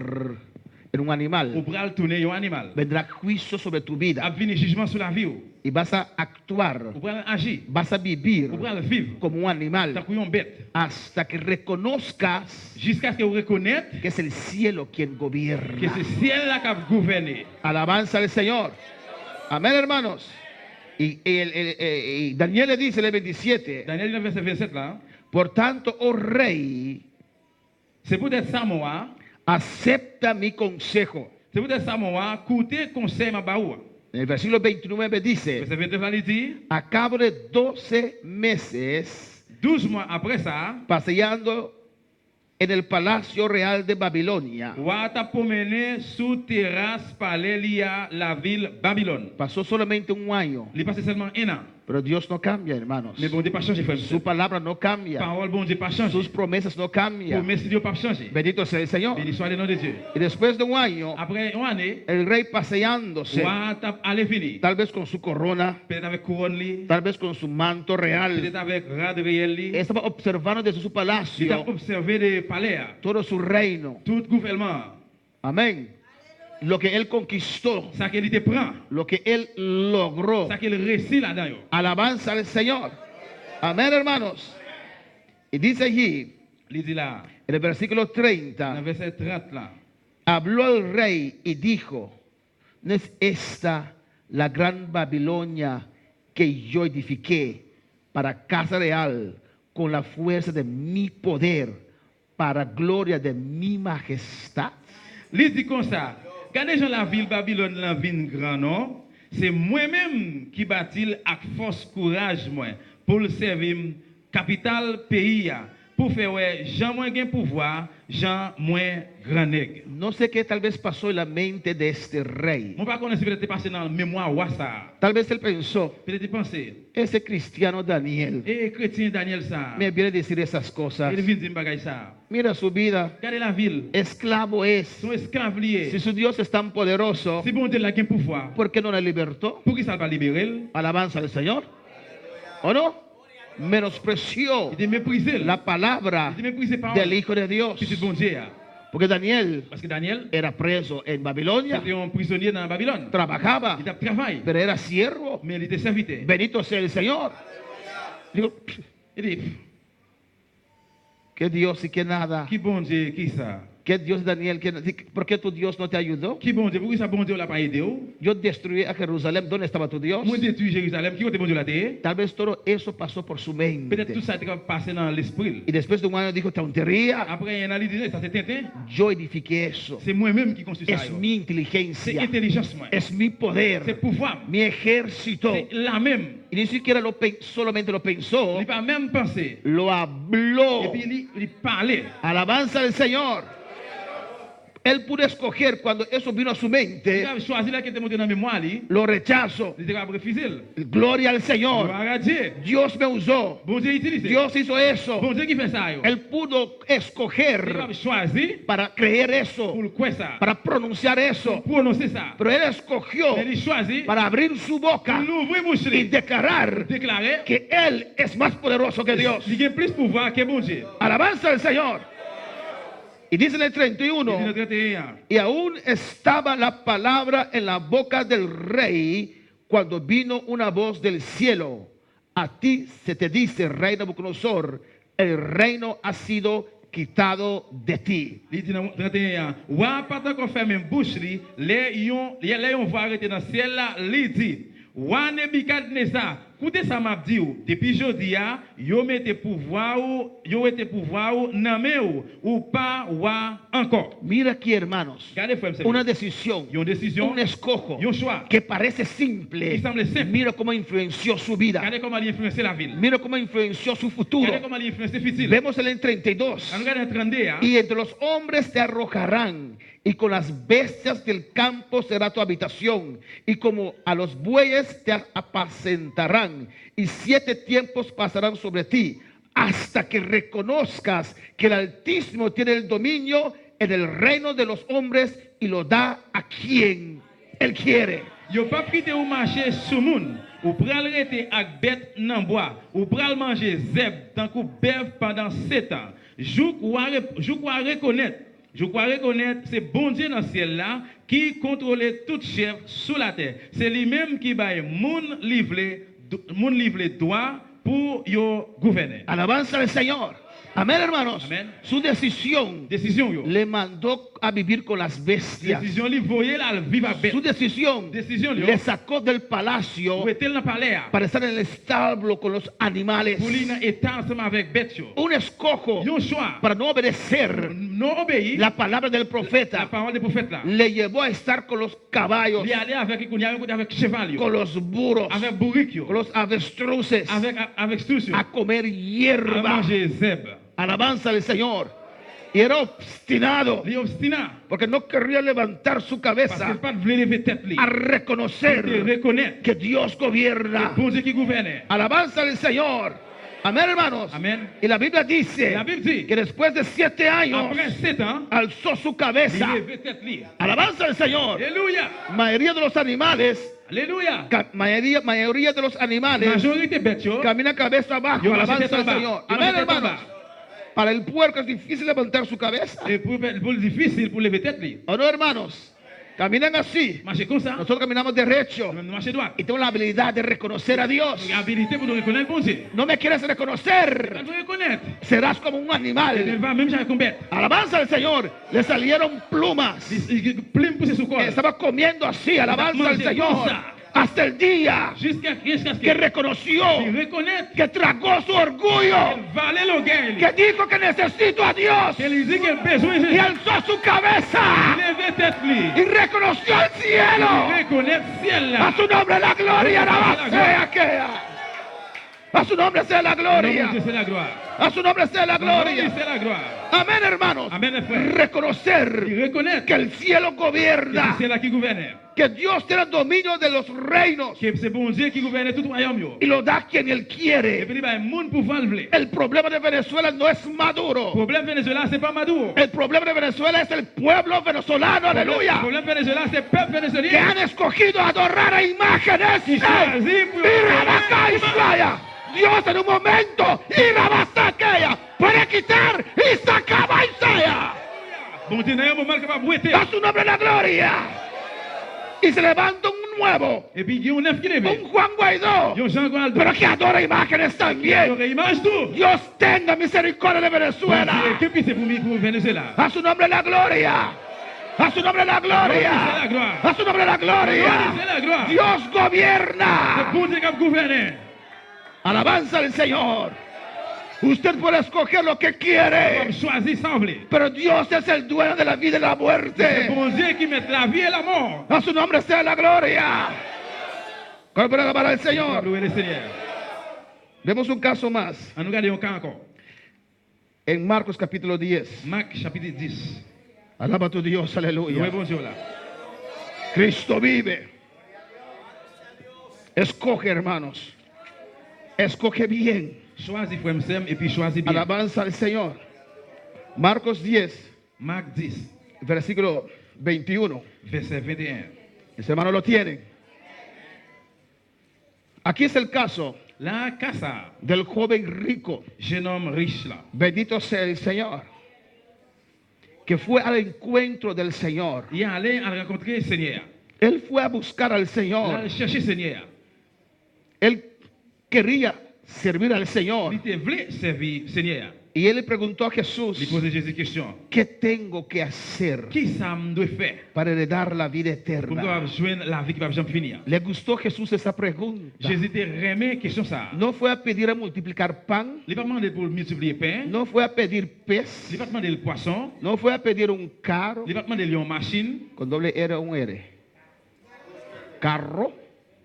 en un ou animal. pral tourner un animal. Vendrá juicio sobre tu A vida venir jugement sur la vie ou y vas a actuar, pral agir, vas a vivir ou pral vivre como un tant animal que une bête hasta que reconozcas jusqu'à ce que vous reconnaître que es el cielo quien que gobierna. c'est ciel là qui a gouverné. Alabanza al Señor. Amén, hermanos. Y Daniel le dice en el 27, Daniel 9 verset 27 là, por tanto, oh rey, c'est peut-être ça moi, acepta mi consejo. c'est peut-être ça moi, écoutez conseil ma baoua. En el versículo 29 dice, Verset 29 là il dit, a cabo de 12 meses, 12 mois après ça, paseando en el palacio real de Babilonia, roi t'a promené sous terrasse palais lié à la ville Babylone. pasó solamente un año, Il passé seulement un an. Pero Dios no cambia, hermanos. Mais bon Dieu pas changé, frère. Su palabra no cambia. Parole bon Dieu pas changé. Sus promesas no cambian. Promesse de Dieu pas changé. Bendito sea el Señor. Béni soit le nom de Dieu. Y después de un año, Après une année, el rey paseándose, roi t'a allé venir. tal vez con su corona, Peut-être avec couronne li, tal vez con su manto real, peut-être avec rade réel li. estaba observando desde su Il a palacio observé des palais, todo su reino. tout gouvernement. Amén. Lo que él conquistó, Ça qu'il te prend, lo que él logró. ça qu'il réussit là-dedans. Yo. Alabanza al Señor. Amén, hermanos. Y dice allí, Il dit là, en el versículo dans 30, verset 30 là, habló el rey y dijo, ¿no es esta la gran Babilonia que yo edifiqué para casa real con la fuerza de mi poder, para gloria de mi majestad? il dit comme ça, quand les gens la ville Babylone, la ville grand non, c'est moi-même qui bâtis avec force courage moi pour le servir capital pays pour faire ouais, Jean moins gain pouvoir, Jean moins grand nègre. No sé qué tal vez pasó en la mente de este rey. Mon pas connaître peut-être passé dans la mémoire ou ça. Tal vez él pensó, Peut-être penser, ese cristiano Daniel et chrétien Daniel ça, me viene a decir esas cosas. il vient dire bagay ça. Mira su vida, Regardez la ville, esclavo es. son esclave lié. Si su Dios es tan poderoso, Si bon Dieu la gain pouvoir, ¿por qué no le libertó? pour qui ça va libérer? Alabanza al Señor. ¿O no? Menospreció Il dit mépriser la palabra il dit mépriser del parole. Hijo de Dios. Puis c'est bon Dieu. Porque Daniel Parce que Daniel era preso en Babilonia, c'était un prisonnier dans Babylone. trabajaba, Il a travaillé, pero era siervo. mais il était serviteur. Bendito sea el Señor. Digo, Il dit, ¿qué Dios y qué nada? qui bon Dieu, qui ça? ¿Qué Dios, Daniel? ¿Por qué tu Dios no te ayudó? Qui bon Dieu, pourquoi ça bon Dieu l'a pas aidé? Yo destruí a Jerusalén. ¿Dónde estaba tu Dios? Moi détruit Jérusalem, qui côté bon Dieu la terre? Tal vez todo eso pasó por su Peut-être tout mente. ça était passé dans l'esprit. Y después de un año dijo, tontería, Après, il a dit, ça c'est Tintin. yo edifiqué eso. C'est moi-même qui construis ça. Es yo. mi C'est inteligencia, intelligence, moi. es mi C'est poder, pouvoir. mi ejército. C'est la même. Y ni siquiera solamente lo pensó, Il n'a pas même pensé. lo habló. Et puis il parlait. Alabanza al Señor. Él pudo escoger cuando eso vino a su Il mente, a choisi là qui était monté dans la mémoire, lui. lo rechazo. Il était capable de refuser. Gloria al Señor. Gloire à Dieu. Dios me usó. Bon Dieu utilise. Dios hizo eso. Bon Dieu qui fait ça. Yo. Él pudo Il escoger a choisi para creer eso, pour le quoi ça. para pronunciar eso. Pour prononcer ça. Pero él escogió Mais il choisit para abrir su boca pour l'ouvrir bouche. y declarar Déclarer que Él es más poderoso que Dios. il a plus pouvoir que bon Dieu. Alabanza al Señor. Y dice en el Il dit 31, dans 31. y aún estaba la palabra en la boca del rey cuando vino una voz del cielo. A ti se te dice, rey Nabucodonosor, el reino ha sido quitado de ti. Il dit dans 31. Wa pas tant qu'on ferme bouche li, les yon voix arrêter dans le ciel là, li dit. Wa Nebukadnezar, écoutez ça m'a dit ou, depuis jodi a, yo mette pouvoir ou nan men ou pas wa encore. Mira aquí, hermanos, Regardez frère, una decisión, Yon décision, un escojo yon choix. que parece simple. Qui semble simple. Mira cómo influenció su vida. Regardez comment il influencer la ville. Mira cómo influenció su futuro. Regardez comment il influencer futur. Vemos en el 32. Regardez en 32 hein. Y entre los hombres te arrojarán, y con las bestias del campo será tu habitación, y como a los bueyes te apacentarán, y 7 tiempos pasarán sobre ti, hasta que reconozcas que el Altísimo tiene el dominio en el reino de los hombres y lo da a quien Él quiere. Yo pas prité ou marcher sous moun, ou pral rete ak bête nan bois, ou pral manger zeb tant kou bev pendant 7 ans. Je crois reconnaître, c'est bon Dieu dans le ciel là qui contrôle toute chef sous la terre. C'est lui-même qui baille moun livre droit pour yo gouverner. Alabanza al Señor. Amén, hermanos. Amén. Su decisión Décision yo. le mandó a vivir con las bestias. Décision li voye la vivre avec Su bête. decisión Décision yo. le sacó del palacio Ou était dans le palais para estar en el establo con los animales. pour li nan état ensemble avec bête yo. Un escojo Yon choix. para no obedecer Non obéi la palabra del la profeta parole des prophètes là. le llevó a estar con los caballos, Li aller avec cheval yo. con los burros, Avec bourrique yo. con los avestruces, Avec structure. a comer À hierba. manger zeb. Alabanza al Señor. Y era obstinado Il est obstinat. porque no quería levantar su Parce cabeza qu'il pas voulu lever tête. Li. a Il reconocer reconnaître que Dios gobierna. que bon Dieu qui gouverne. Alabanza al Señor. Amén, hermanos. Amen. Y la Biblia dice La Bible dit, que después de 7 años après 7 ans, alzó su il cabeza. levait tête. Li. Alabanza al Señor. Alléluia. Mayoría de los animales, Alléluia. mayoría de los animales Majorité bête, yo. camina cabeza abajo. Yo Alabanza marché al tête en Señor. bas. Yo Amén, marché tête en hermanos. Para el puerco es difícil levantar su cabeza. Et pour le difficile pour lever tête. Li. ¿O no, hermanos? Caminan así. Marcher comme ça. Nosotros caminamos derecho Marcher droit. y tenemos la habilidad de reconocer a Dios. Il y a habilité pour nous reconnaître bon Dieu. No me quieres Quand reconocer, vous reconnaître, serás como un il animal. va même jamais combattre. Alabanza al Señor. Le salieron plumas. Il plein pousser sous corps. Estaba comiendo así. Alabanza al Señor. Hasta el día Jusqu'à ce que reconoció, il reconnaître que tragó su orgullo, qu'il valait le gain. que dijo que necesito a Dios Qu'il dit qu'il a besoin de y Jésus. alzó su cabeza Lever tête. Li. y reconoció el cielo. Reconnaître ciel A là. su nombre la gloria, la sea aquella. A su nombre sea la Au nom de gloria. Dieu, c'est la gloire. A su nombre sea la Au nom de Dieu, gloria. c'est la gloire. Amén, hermanos. Amen, mes frères. Reconocer Il reconnaître que el cielo que gobierna, c'est là qui gouverne. que Dios tiene dominio de los reinos Que c'est bon Dieu qui gouverne tout le royaume. Yo. y lo da quien Él Et quiere. puis il va un monde pour vendre. El problema de Venezuela no es Le Maduro. problème Venezuela, c'est pas Maduro. El problema de Venezuela es el pueblo venezolano, Le aleluya, problème Venezuela, c'est le peuple que vénézuélien. han escogido adorar a imágenes. Qui choisit pour ¡Irabasaya! Dios en un momento, ¡Irabasakaya! Puede quitar y sacaba Isaiah. Bon Dieu, dans un moment capable de brouter. A su nombre la gloria. Y se levanta un nuevo, Et puis il y a un neuf qui lève. un Juan Guaidó, Il y a un Jean Gualdo. pero que adora imágenes Il también. y a image tout. Dios tenga misericordia de Bon Venezuela. Dieu, qu'est-ce que c'est pour Venezuela? A su nombre la gloria. A su nombre la gloria. A su nombre la C'est la gloria. gloire. Dios C'est gobierna. bon Dieu qui a gouverné. Alabanza al Señor. Usted puede escoger lo que quiere, Comme choisir semblé. pero Dios es el dueño de la vida y la C'est muerte. bon Dieu qui met la vie et la mort. A su nombre sea la gloria. ¿Cuál puede alabar al Señor? Louer le Seigneur. Vemos un caso más On nous regarde un cas encore. en Marcos capítulo 10. Marc chapitre 10. Alaba tu Dios, Louer aleluya. bon Dieu là. Cristo vive. Escoge, hermanos. Escoge bien. Choisis frère Sem et puis choisis bien. Alabanza al Señor. Marcos 10, Marc 10, versículo 21. verset 21. Mis hermanos lo tienen. Aquí es el caso La casa, del joven rico. jeune homme riche là. Bendito sea el Señor. Que fue al encuentro del Señor. Il est allé à rencontrer le Seigneur. Él fue a buscar al Il Señor. a cherché le Seigneur. Él quería servir al Señor. Il voulait servir le Seigneur. Y él le preguntó a Jesús, Il posait Jésus question. ¿qué tengo que hacer Qui ça me doit faire para heredar la vida pour eterna? joindre la vie qui va jamais finir? Le gustó a Jesús esa pregunta. Jésus te remet question ça. No fue a pedir a multiplicar pan, Il n'a pas demandé pour multiplier le pain. no fue a pedir pez, Il n'a pas demandé le poisson. no fue a pedir un carro, Il n'a pas demandé une machine. con doble R o un R. Carro,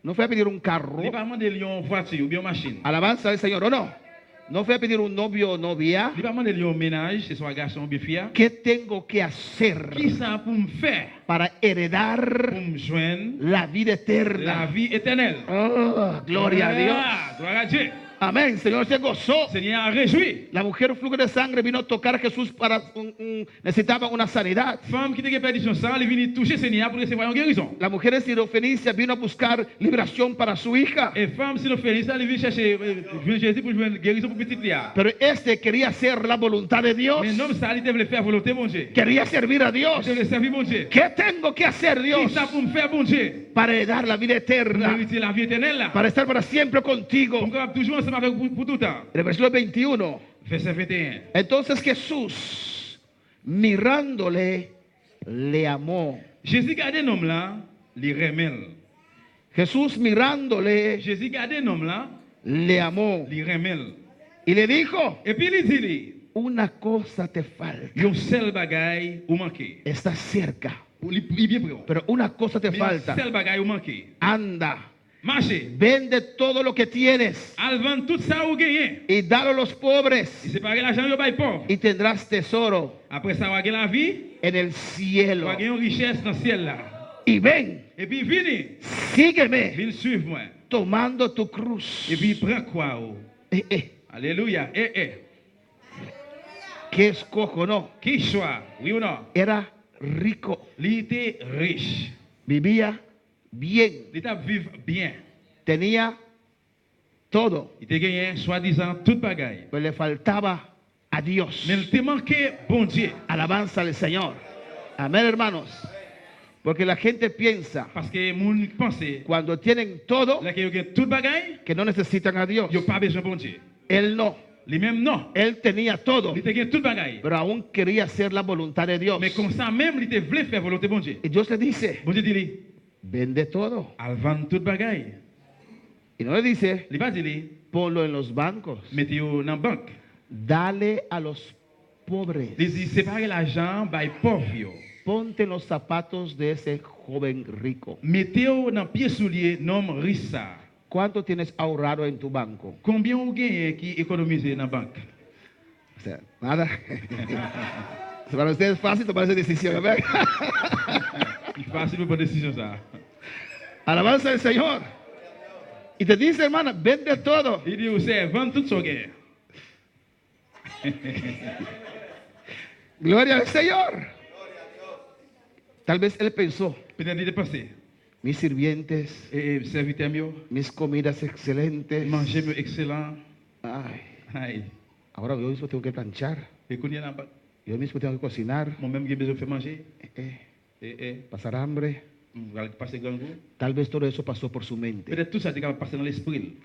no fue a pedir un carro. Il n'a pas demandé une voiture ou bien une machine. Alabanza al Señor, ¿o no? No fue a pedir un novio o novia. Il n'a pas demandé un ménage, c'est soit garçon ou bien fille. ¿Qué tengo que hacer Qui ça pour me faire para pour heredar me joindre la vida la eterna? vie éternelle? Oh, gloria a Dios. Gloire à Dieu. Amén. Señor se gozó. Seigneur a réjoui. La mujer flujo de sangre vino a tocar a Jesús para necesitaba una sanidad. Femme qui était perdu son sang, elle est venue toucher Seigneur pour recevoir une guérison. La mujer de Sirofenicia vino a buscar liberación para su hija. Et femme syrophénicienne, elle est venue chercher Jésus pour jouer une guérison pour petite Léa. Pero este quería hacer la voluntad de Dios. Mais l'homme, ça, il devait faire volonté, mon Dieu. Quería servir a Il Dios. devait servir, mon Dieu. ¿Qué tengo que hacer, Qui Dios, ça pour me faire, mon Dieu? para heredar la vida Pour eterna? mériter la vie éternelle, là. Para estar para siempre Pour contigo. me toujours ensemble avec vous pour tout le temps. En el versículo 21. Verset 21. Entonces Jesús, mirándole, le amó. Jésus gardait un homme là, il remel. Jesús mirándole, Jésus gardait un homme là, le amó. il remel. Y le dijo, Et puis il dit, una cosa te falta. il y a un seul bagaille ou manqué. Estás cerca, Il est bien prêt. pero una cosa te Mais un falta. seul bagaille ou manqué. Anda Marchez. Vende todo lo que tienes Al vendre tout ça ou gagner. y dalo a los Et pobres séparer l'argent yo bay pauvre. y tendrás tesoro Après ça, on va gagner la vie. en el On cielo. va gagner une richesse dans le ciel là. Y ven, Et puis, venez. sígueme Venez suivre moi. tomando tu cruz. Et puis, prends quoi. Oh. Alléluia. ¿Qué escojo? No, Qui choix? Oui ou non? era rico, Il était riche. vivía bien, Il était vivre bien. tenía todo, Il était gagné, soi-disant, toute bagaille. pero le faltaba a Dios. Mais il te manquait bon Dieu. Alabanza al Señor. Amén, hermanos. Porque la gente piensa, Parce que mon pensée, cuando tienen todo, là que yo gagne toute bagaille, que no necesitan a Dios. yo pas besoin bon Dieu. Él no. Lui-même non. Él tenía todo, Il te gagne toute bagaille. pero aún quería hacer la voluntad de Dios. Mais comme ça même, il te voulait faire volonté bon Dieu. Y Dios le dice, Bon Dieu dit, vende todo. al vendre toute bagaille. Y no le dice, Il va dire, ponlo en los bancos. mettez-vous dans la banque. Dale a los pobres. Il dit, séparez l'argent, by pauvre. Yo. Ponte en los zapatos de ese joven rico. Mettez-vous dans pied soulier, nom Rissa. ¿Cuánto tienes ahorrado en tu banco? Combien vous gagnez qui économisez dans la banque? O sea, nada. Para ustedes es fácil tomar esa decisión. ¿Verdad? Il faut assez de bonnes décisions ça. Alabanza al Señor. Y te dice, hermana, vende todo. Il dit, vous savez, vendre tout son gain. Gloria al Señor. Tal vez él pensó, Peut-être il dépensé. mis sirvientes, Serviteur mieux, mis comidas excelentes. manger mieux excellent. Ay, Aïe. ahora yo mismo tengo que planchar. Et qu'on y a dans la banque. Yo mismo tengo que cocinar. Moi-même, j'ai besoin de faire manger. Eh, pasar hambre. On va passer grand goût. Tal vez todo eso pasó por su mente. Peut-être tout ça est capable de passer dans l'esprit.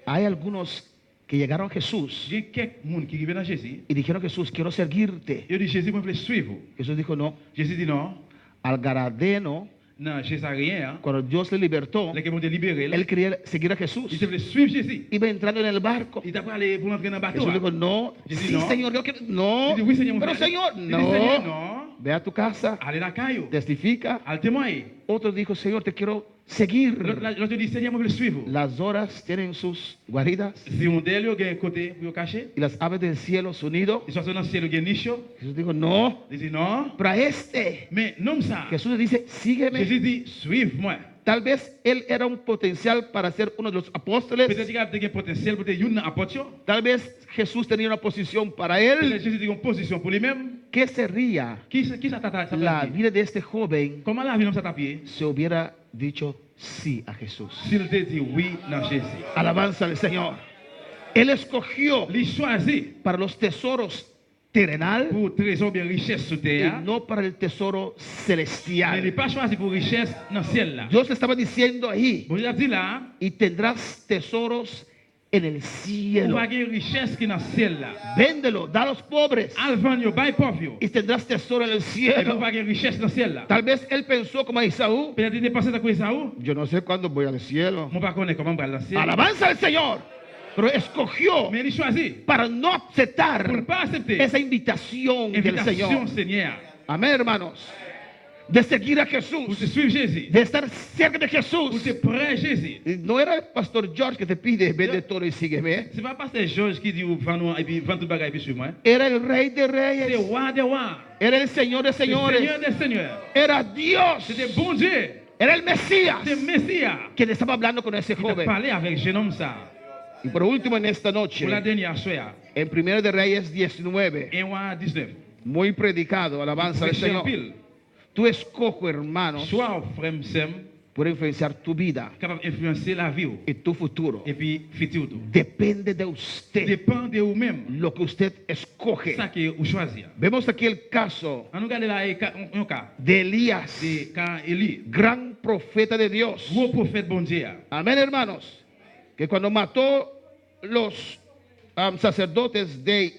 Hay algunos que llegaron a Jesús Il y a quelques personnes qui viennent à Jésus. y dijeron, Jesús, quiero seguirte. Il dit, Jésus, moi, je veux suivre. Jesús dijo, no. Jésus dit non. Al Garadeno, Non, Jésus a rien. cuando Dios le libertó, Les qui vont te libérer. él quería seguir a Jesús. Il te voulait suivre Jésus. Iba entrando en el barco. Il t'a pas allé pour entrer dans le bateau. Jesús dijo, no. Jesús, Sí, no. Señor, yo quiero. No. Il dit, oui, Seigneur, mon Pero frère. Señor, Il dit, Seigneur, no. non. Ve a tu casa, Allez la caillou. testifica. Al témoin. Otro dijo, Señor, te quiero seguir. L'autre dit, Seigneur, moi, je veux le suivre. Las horas tienen sus guaridas Si on d'elle, il y a un côté pour cacher. y las aves del cielo su nido. Il soit dans le ciel, il y a un nicho. Jesús dijo, no. Il dit non. Pero a este, Mais non, ça. Jesús le dice, sígueme. Jésus dit, suive-moi. Tal vez él era un potencial para ser uno de los apóstoles. Peut-être qu'il y a un potentiel pour être une apôtre. Tal vez Jesús tenía una posición para él. Peut-être Jésus a une position pour lui-même. ¿Qué sería Qui ça t'a la vida de este joven Comment la vie ça t'a pied? si hubiera dicho sí a Jesús? S'il te dit oui dans Jésus. Alabanza al Señor. Él escogió Il choisit para los tesoros terrenal pour trésor bien richesse sur y terre. no para el tesoro Mais il n'est celestial. pas choisi pour richesse dans le ciel là. Dios le estaba diciendo ahí, Bon Dieu a dit là, y tendrás tesoros en el on cielo. va gagner richesse qui est dans le ciel là. Véndelo, da a los pobres Alvan yo, bay pauvre yo. y tendrás tesoro en el Et on cielo. va gagner richesse dans le ciel là. Tal vez él pensó como a Esaú, Peut-être il est passé dans Esaú. yo no sé cuándo voy al cielo. Mon pas connaît comment on va dans le ciel. Alabanza al Señor. Pero escogió Mais il choisit para no aceptar pour ne pas accepter esa invitación del l'invitation Señor. Seigneur Amén, hermanos. De seguir a pour te Jesús, suivre Jésus. de estar cerca de Pour Jesús. te près Jésus. Y no era el pastor George que te pide, vende todo y sígueme. C'est pas pasteur Georges qui dit vends-nous et puis vends tout bagage et puis suis-moi. Era el rey de C'est reyes. roi des rois. Era el Señor de C'est señores. Seigneur des seigneurs. Era Dios. C'était bon Dieu. Era el Mesías. C'est Messia. Quien estaba hablando con ese Il t'a joven. parlé avec jeune homme ça. Y por último en esta noche, Pour la dernière soirée. en 1 de Reyes 19, Et roi 19. muy predicado, alabanza al C'est Señor. pile. Tu escojo, hermanos, Soit frère Sem, puede influenciar tu vida capable d'influencer la vie y tu futuro. et puis futur tout. Depende de usted Dépend de vous-même. lo que usted escoge. Ça que vous choisir. Vemos aquí el caso On nous regarde là un cas. de Elías, C'est quand Élie, gran profeta de Dios. gros prophète bon Dieu. Amén, hermanos. Que cuando mató los sacerdotes de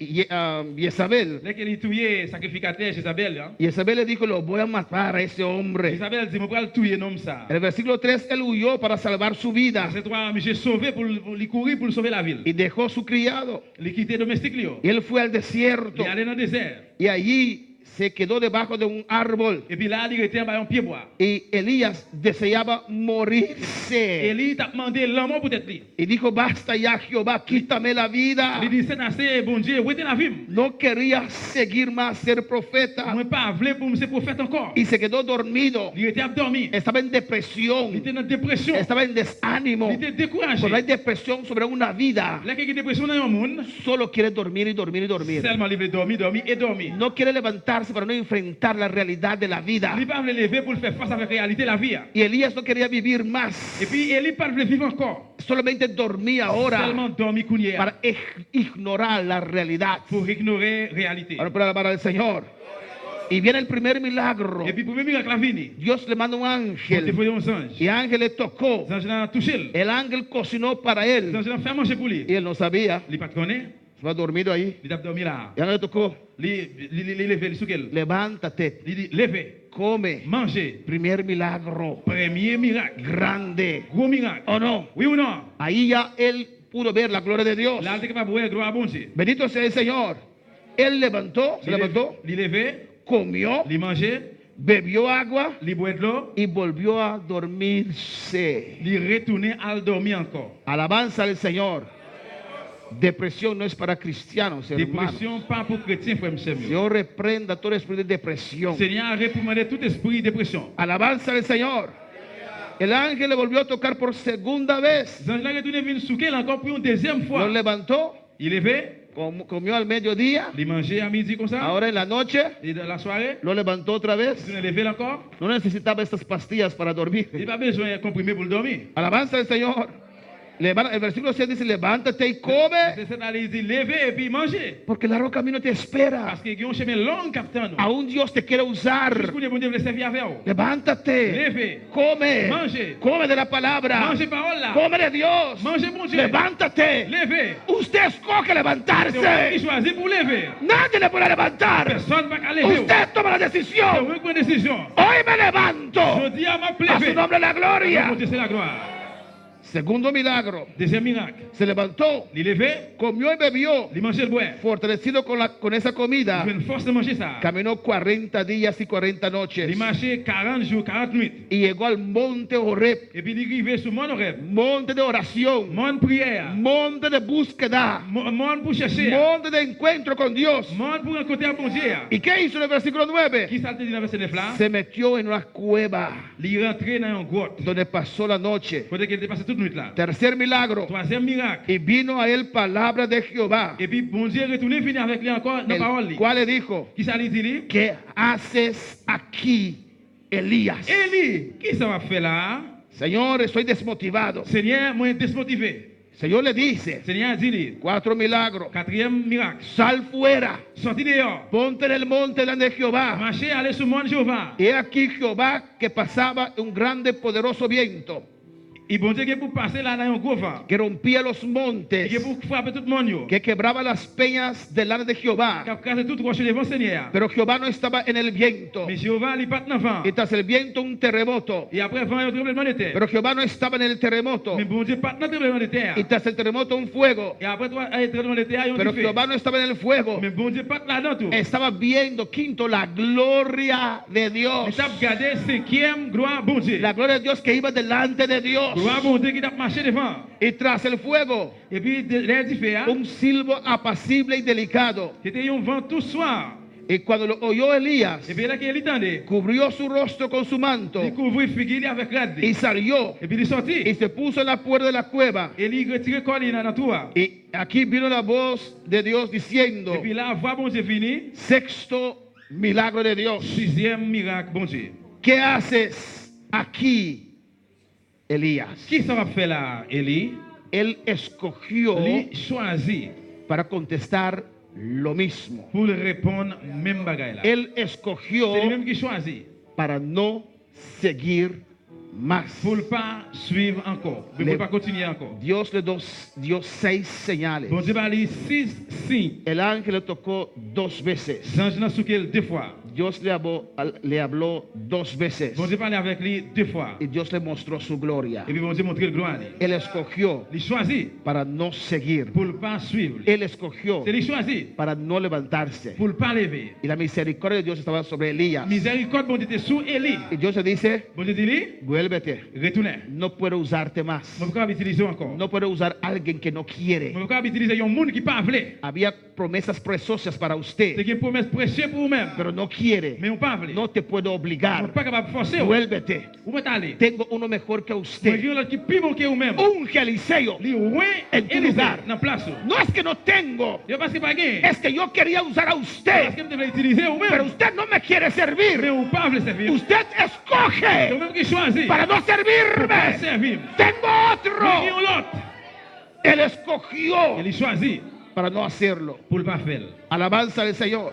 Jezabel, Dès qu'il tué sacrificateur Jézabel, hein. Jezabel le dijo, lo voy a matar a ese hombre. Jézabel dit, je vais le tuer un homme ça. En el versículo 3, él huyó para salvar su vida C'est toi, mais j'ai sauvé pour lui courir pour sauver la ville. y dejó su criado. Il quitté domestique lui. Y él fue al desierto Il allé dans le désert. y allí se quedó debajo de un árbol Et puis là, il était en bas un pied bois. y Elías deseaba morirse. Élie t'a demandé l'amour pour être lui. Y dijo, basta ya Jehová, quítame la vida. Il dit, c'est assez, bon Dieu, où était la vie? No quería seguir más ser profeta Moi, pas voulu pour me ser prophète encore. y se quedó dormido. Il était abdormi. Estaba en Il depresión, était dans dépression. estaba en desánimo. Il était découragé. Cuando hay depresión sobre una vida, Là, qu'il y a dépression dans un monde, solo quiere dormir y dormir y dormir. seulement il veut dormir, dormir et dormir. No quiere levantarse para no enfrentar la realidad de la vida. Il pas voulu lever pour faire face à la réalité de la vie. Y Elías no quería vivir más, Et puis, Élie pas voulu vivre encore. solamente dormía ahora Seulement dormir courir para ignorar la realidad. pour ignorer la réalité. Ahora para alabar al Señor. Y viene el primer milagro. Et puis, premier miracle a venu. Dios le manda un Il ángel faut un ange. y ángel le tocó. Les anges l'ont touché. El ángel cocinó para Les él anges l'ont fait manger pour lui. y él no sabía. Il pas connaît. Estaba dormido ahí. Il a dormi là. Y el ángel le tocó. Il levé, il souquel. Levántate, Il dit, levez, come. mangez. Primer milagro. Premier miracle. Grande. Gros miracle. ¿O no? Oui ou non? Ahí ya él pudo ver la gloria de Dios. Là, il est capable de voir gloire à bon Dieu. Bendito sea el Señor. Él levantó, se levantó, Il levé, comió, il mangeait, bebió agua il boit de l'eau, y volvió a dormirse. il retournait à dormir encore. Alabanza al Señor. Depresión no es para cristianos, hermanos. Dépression, pas pour chrétiens, frère Michel. Dios reprenda todo espíritu de depresión. Seigneur a réprimandé tout esprit de dépression. Alabanza al Señor. El ángel le volvió a tocar por segunda vez. Les anges là retourné venir souquer encore pour une deuxième Lo fois. levantó, Il levé, comió al mediodía. il mangeait à midi comme ça. Ahora en la noche Et dans la soirée, lo levantó otra vez. il levé encore. No necesitaba estas pastillas para dormir. Il n'a pas besoin de comprimer pour dormir. Alabanza al Señor. El versículo 6 dice, levántate y come, C'est ça, il dit lever et puis manger. porque la roca camino te espera. Parce qu'il y a un chemin long qui attend nous. Aún Dios te quiere usar. Jusqu'où les bon Dieu veut servir avec vous. Levántate, Levez, come, Mangez. come de la palabra, mangez parole là. come de Dios. Mangez bon Dieu. Levántate. Levez. Usted escoge C'est vous qui levantarse. choisissez pour lever. Nadie le puede levantar. Personne ne va lever. Usted toma la C'est decisión. vous qui prenez décision. Hoy me levanto. Je dis à ma A su lever. nombre la gloria. Pour c'est la gloire. Segundo milagro. Deuxième miracle. Se levantó, Il levé, comió y bebió. il mangeait le bois. Fortalecido con esa comida, Il a une force de manger ça. caminó 40 días y 40 noches. Il marchait 40 jours, 40 nuits. Y llegó al monte Horeb, Et puis il est arrivé sur mon rêve. monte de oración, Mon prière. monte de búsqueda, Mon pour chercher. monte de encuentro con Dios. Mon pour rencontrer bon Dieu. ¿Y qué hizo en el versículo 9? Qui s'est dit dans le verset 9 là? Se metió en una cueva Il est rentré dans une grotte. donde pasó la noche. Faut dire qu'il était passé toute nuit là. Tercer milagro. Troisième miracle. Y vino a él palabra de Jehová, Et puis bon Dieu est retourné venir avec lui encore dans la parole. el cual le dijo, Qui s'est dit? ¿qué haces aquí, Elías? Élie, qui ça va faire là? Señor, estoy desmotivado. Seigneur, moi démotivé. Señor le dice, Seigneur a dit, 4 milagros. quatrième miracle. Sal fuera, Sorti dehors. ponte en el monte delante de Jehová. Marchez, allez sur le mont Jéhovah. He aquí Jehová que pasaba un grande poderoso viento Et bon Dieu qui est pour passer là dans un gros vent. que rompía los Qui est montes, pour frapper tout le monde. Yo. que quebraba las peñas delante de Qui Jehová. a cassé tout rocher devant le Seigneur. Pero Jehová no estaba en el viento. Mais Jéhovah, il part dans le vent. Y tras el viento un terremoto. Et après, le vent, il y a un tremblement de terre. Pero Jehová no estaba en el terremoto. Mais bon Dieu part dans le tremblement de terre. Y tras el terremoto un fuego. Et après, le tremblement de terre, il y a un Pero feu. Jehová no estaba en el fuego. Mais bon Dieu part là-dedans tout. Estaba viendo, quinto, la gloria de Dios. Il t'a regardé cinquième gloire, bon Dieu. La gloria de Dios que iba delante de Dios. Gloire, bon Dieu qui t'a marché devant. Y tras el fuego, Et puis, l'air du feu, hein, un silbo apacible y delicado. c'était un vent tout soir. Y cuando lo oyó Elías, Et puis là, qu'il entendait, cubrió su rostro con su manto il couvrit figuier avec rade. y salió Et puis il est sorti. y se puso en la puerta de la cueva. Et il retiré quoi, il est dans la tour. Y aquí vino la voz de Dios diciendo, Et puis là, voix bon Dieu fini. sexto milagro de Dios. Sixième miracle, bon Dieu. ¿Qué haces aquí, Elías? Qui ça va faire là, Élie? Él escogió Il choisit para contestar lo mismo. pour répondre même bagaille là. Él C'est escogió lui-même qui choisit para no seguir más. pour ne pas suivre encore, mais pour ne pas continuer encore. Dios le dio 6 señales. Bon Dieu va aller 6 signes. El ángel le tocó 2 veces. L'ange n'a souqué 2 fois. Dios le habló 2 veces Bon Dieu parlait avec lui 2 fois. y Dios le mostró su gloria. Et puis bon Dieu montrait le gloire. Él escogió Il choisit para no seguir. pour ne pas suivre. Él escogió C'est lui choisit para no levantarse. pour ne pas lever. Y la misericordia de Dios estaba sobre Elías. Miséricorde, bon Dieu était sous Élie. Y Dios le dice, Bon Dieu dit lui, vuélvete. retournez. No puedo usarte más. Je ne peux pas utiliser encore. No puedo usar a alguien que no quiere. Je ne peux pas utiliser un monde qui pas voulu. Había promesas preciosas para C'est usted, une promesse précieuse pour vous-même. pero no quiere. Mais on pas voulu. No te puedo On ne obligar. pas capable de forcer. Vuélvete. Où vous aller? Tengo uno mejor que Vous usted. avez l'autre qui est plus bon que vous-même. Unge a Eliseo. Lui, ouais, En tu Élisée, lugar. dans la place. No es que no tengo, Il parce que pas gagné. es que yo quería usar a Parce usted, que vous devez utiliser pero vous-même. usted no me quiere Mais servir. on pas voulu servir. Usted C'est escoge vous-même qui choisit. para no Pas servirme. servir. Tengo Mais qui ont otro. l'autre. Él escogió Il choisit para no hacerlo. pour ne pas faire. Alabanza al Señor.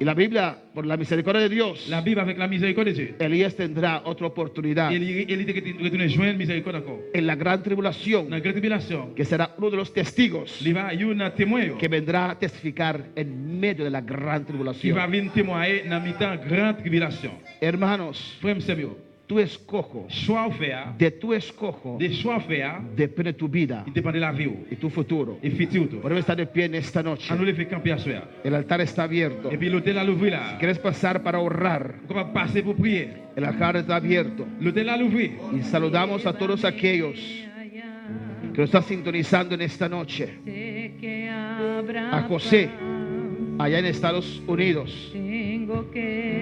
Y la Biblia, por la misericordia de Dios, La Bible avec la miséricorde de Dieu. Elías tendrá otra oportunidad Il retourne joindre miséricorde encore. en la gran Dans tribulación, la grande tribulation, que será uno de los testigos il va y a un témoin que vendrá a testificar en medio de la gran qui tribulación. va venir témoigner dans mi-temps grande tribulation. Hermanos, Frère Samuel, tu escojo, choix faire, de tu escojo des choix faire, depende tu vida il dépend de la vie y tu futuro. et futur. Podemos estar de pie en esta noche. On nous le fait camper à soir. El altar está abierto. Et puis l'hôtel à l'ouvrir là. ¿Quieres pasar para orar? On va passer pour prier. El altar está abierto. L'hôtel à l'ouvrir. Y saludamos a todos aquellos que nos están sintonizando en esta noche. A José, allá en Estados Unidos.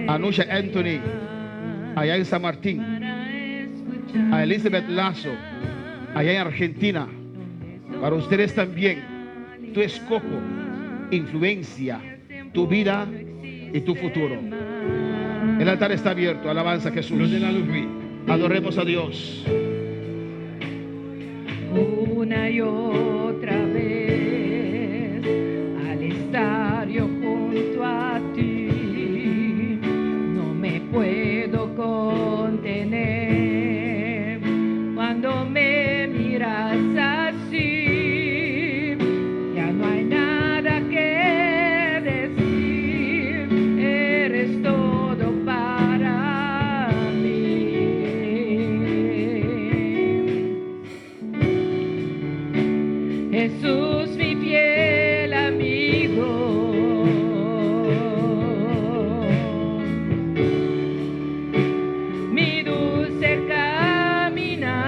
A Nusha Anthony, allá en San Martín. A Elizabeth Lazo, allá en Argentina. Para ustedes también, tu escojo influencia tu vida y tu futuro. El altar está abierto. Alabanza a Jesús. L'hôtel à l'ouvrir. Adoremos a Dios. Una y otra vez, al estar yo junto a ti, no me puedo contener cuando me miras así. Ya no hay nada que decir, eres todo para mí. Jesús, mi fiel amigo, mi dulce caminar,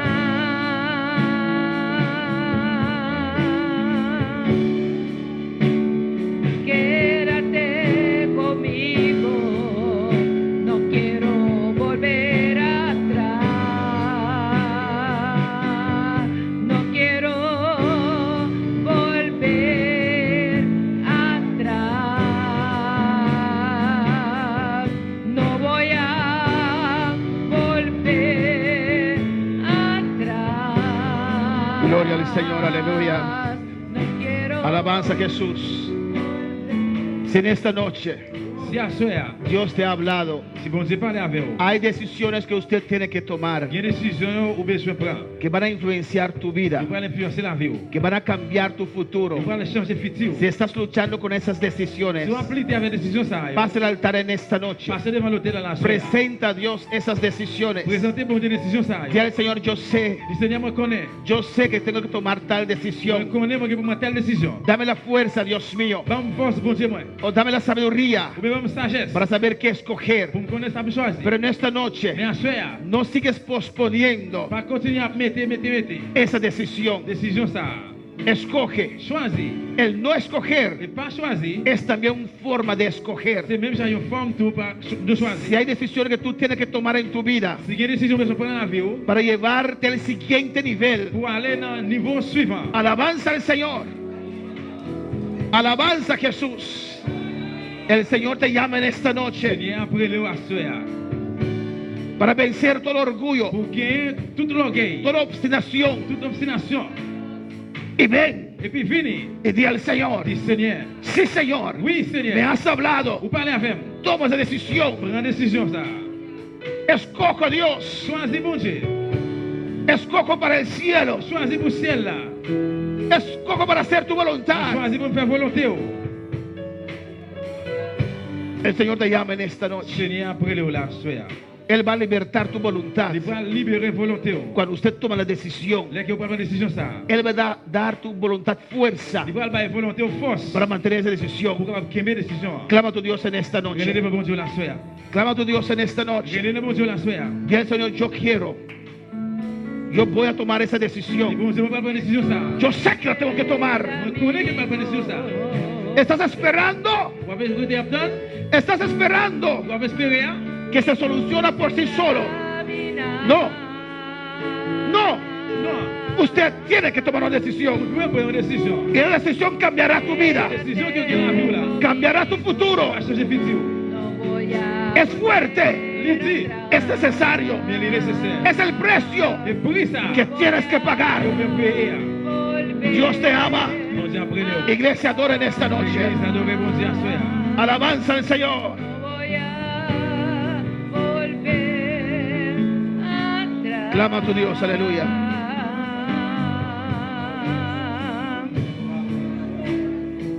quédate conmigo, no quiero volver atrás, no quiero volver atrás, no voy a volver atrás. Gloria al Señor, aleluya. No quiero Alabanza a Jesús. Si en esta noche Si à soir, Dios te ha hablado, si bon Dieu parle avec vous, hay decisiones que usted tiene que tomar il y a une décision ou besoin de prendre. que van a influenciar tu vida, Il va influencer la vie. que van a cambiar tu futuro. Il va changer le futur. Si estás luchando con esas decisiones, Si vous appliquez avec décision ça, pase al altar en esta noche. passez devant l'hôtel à la soirée. Presenta a Dios esas decisiones. Présentez bon Dieu décision ça. Dile al Señor, yo sé Le Seigneur me connaît. que tengo que tomar tal Je decisión. connais moi que pour prendre telle décision. Dame la fuerza, Dios mío. Donne force bon Dieu moi. O dame la sabiduría Ou même sagesse para saber qué escoger. pour me connaître ça pour choisir. Pero en esta Mais noche à soir, no sigues posponiendo pas continuer à mettre. esa decisión. Décision ça. Escoge. Choisir El no escoger et pas choisir. es también una forma de escoger. C'est même j'ai une forme tout de choisir. Si hay decisiones que tú tienes que tomar en tu vida Si il y a une décision que je prends dans la vie para llevarte al siguiente nivel, pour aller dans le niveau suivant. alabanza al Señor. Alabanza a Jesús. El Señor te llama en esta noche Seigneur après le à soir. para vencer todo orgullo, Pour gagner tout l'orgueil, toda obstinación. toute obstination. Y ven Et puis fini. y di al Señor, Dis Seigneur. sí Señor, Oui me Seigneur. has hablado, Vous parlez avec moi. toma esa decisión, Prends décision ça. escojo a Dios, Choisis bon Dieu. escojo para el cielo, Choisis pour le ciel là. escojo para hacer tu voluntad. Choisis pour me faire volonté. El Señor te llama en esta noche. Seigneur après le la soya. Él va a libertar tu voluntad. Il va libérer volonté. Cuando usted toma la decisión, Là que vous prenez décision ça. Él va a dar tu voluntad fuerza Il va la volonté aux forces. para mantener esa Pour decisión. capable quember décision. Clama a tu Dios en esta Regardez noche. le bon Dieu la soya. Clama a tu Dios en esta noche. Regardez le bon Dieu la soya. Dile al Señor, yo quiero. Yo voy a tomar esa Il decisión. bon Dieu va prendre décision ça. Yo sé que la tengo que tomar. Je connais que va prendre décision ça. ¿Estás esperando? Vous avez écouté attendre? ¿Estás esperando Vous avez espéré hein? que se soluciona por sí solo? No. No. Non. Usted tiene que tomar una decisión. Vous pouvez prendre une décision. Y la decisión cambiará tu vida. Décision qui est la vie là. Cambiará tu futuro. Va changer futur. Es fuerte. Il dit, Es necesario. mais il est nécessaire. Es el precio Et pour ça, que tienes que pagar. vous pouvez payer. Dios te ama. Bon Dieu après le. Iglesia, adora en esta noche. Église adorez bon Dieu à soya. Alabanza al Señor. Clama a tu Dios, aleluya.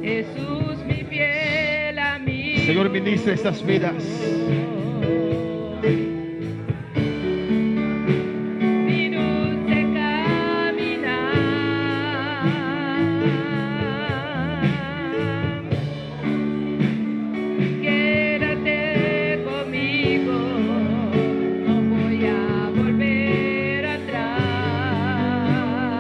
Jesús, mi fiel amigo. Señor, ministra estas vidas. Mi dulce caminar. Quédate conmigo, no voy a volver atrás.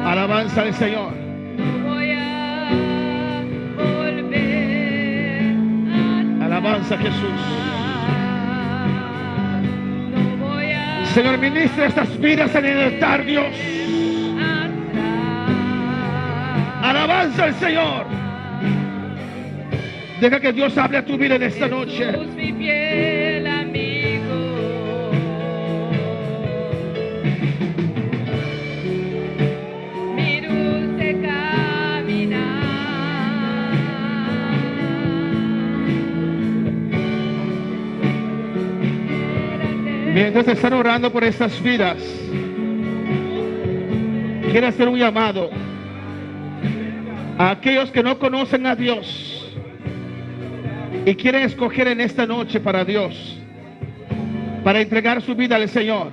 Alabanza al Señor. No voy a volver atrás. Alabanza a Jesús. No voy a Señor, ministra estas vidas en el altar, Dios. Alabanza al Señor. Deja que Dios hable a tu vida en esta noche. Jesús, mi fiel amigo. Mi dulce caminar. Mientras están orando por estas vidas, quiero hacer un llamado a aquellos que no conocen a Dios y quieren escoger en esta noche para Dios, para entregar su vida al Señor.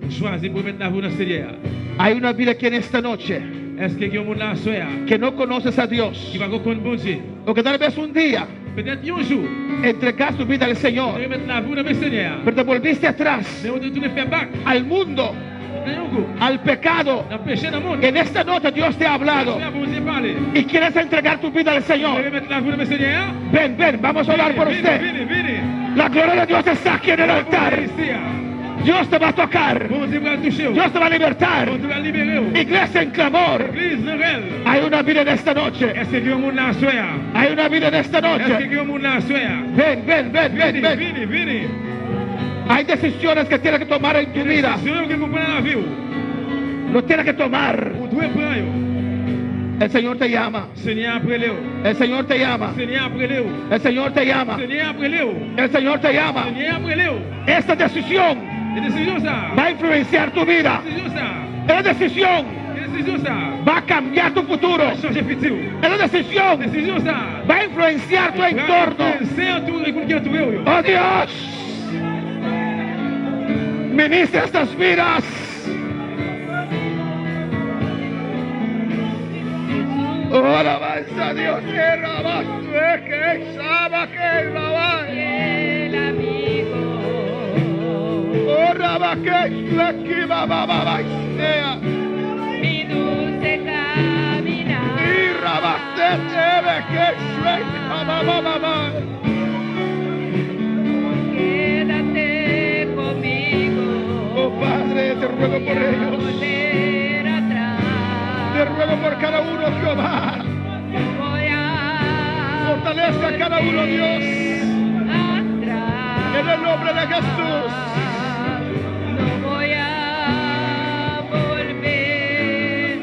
Choisis pour mettre la vie dans le Seigneur. Hay una vida aquí en esta noche Est-ce que quelqu'un là soya que no conoces a Dios, qui va reconnaître bon Dieu? o que tal vez un día Peut-être un jour, entregas tu vida al vous Señor, allez mettre la vie dans le Seigneur. pero te volviste atrás Mais vous devez faire back. al mundo, Dans un coup, al pecado. dans le péché dans le monde. En esta noche Dios te ha hablado Soya, bon Dieu parler. y quieres entregar tu vida al Vous Señor. allez mettre la vie dans le Seigneur. Ven, ven, vamos a orar por Venez, usted. venez, venez. La gloria de Dios está aquí en el altar. Ici, hein. Dios te va a tocar. Bon Dieu va le toucher. Dios te va a libertar. Bon Dieu va le libérer. Iglesia en clamor. Église, Noël. Hay una vida en esta noche. Est-ce que quelqu'un là soya? Hay una vida en esta Est-ce que noche. quelqu'un là soya? Ven, ven, ven, ven, Venez, ven. venez, venez. Hay decisiones que tienes que tomar en tu vida. C'est sûr que vous prenez la vie. Lo tienes que tomar. Vous devez prendre. El Señor te llama. Seigneur après Léo. El Señor te llama. Seigneur après Léo. El Señor te llama. Seigneur après Léo. El Señor te llama. Seigneur après Léo. Esta decisión Et décision ça. va a influenciar tu vida. Décision ça. Esta decisión Décision ça. va a cambiar tu futuro. Changer futur. Esta decisión Décision ça. va a influenciar tu entorno. C'est un tour qui entouré. Oh Dios, ministra estas vidas. Oh, alabanza a Dios. Que rabasue, que saba, que rabas. Fiel amigo. Oh, rabas, que sleki, baba, baba, sea. Mi dulce caminar. Y rabas, te debe, que sleki, baba, baba, baba. Quédate conmigo. Oh, Padre, te ruego por ellos. Volver atrás. Te ruego por cada uno, Jehová. Voy a Fortalece a cada uno, Dios. atrás. En el nombre de Jesús. No voy a volver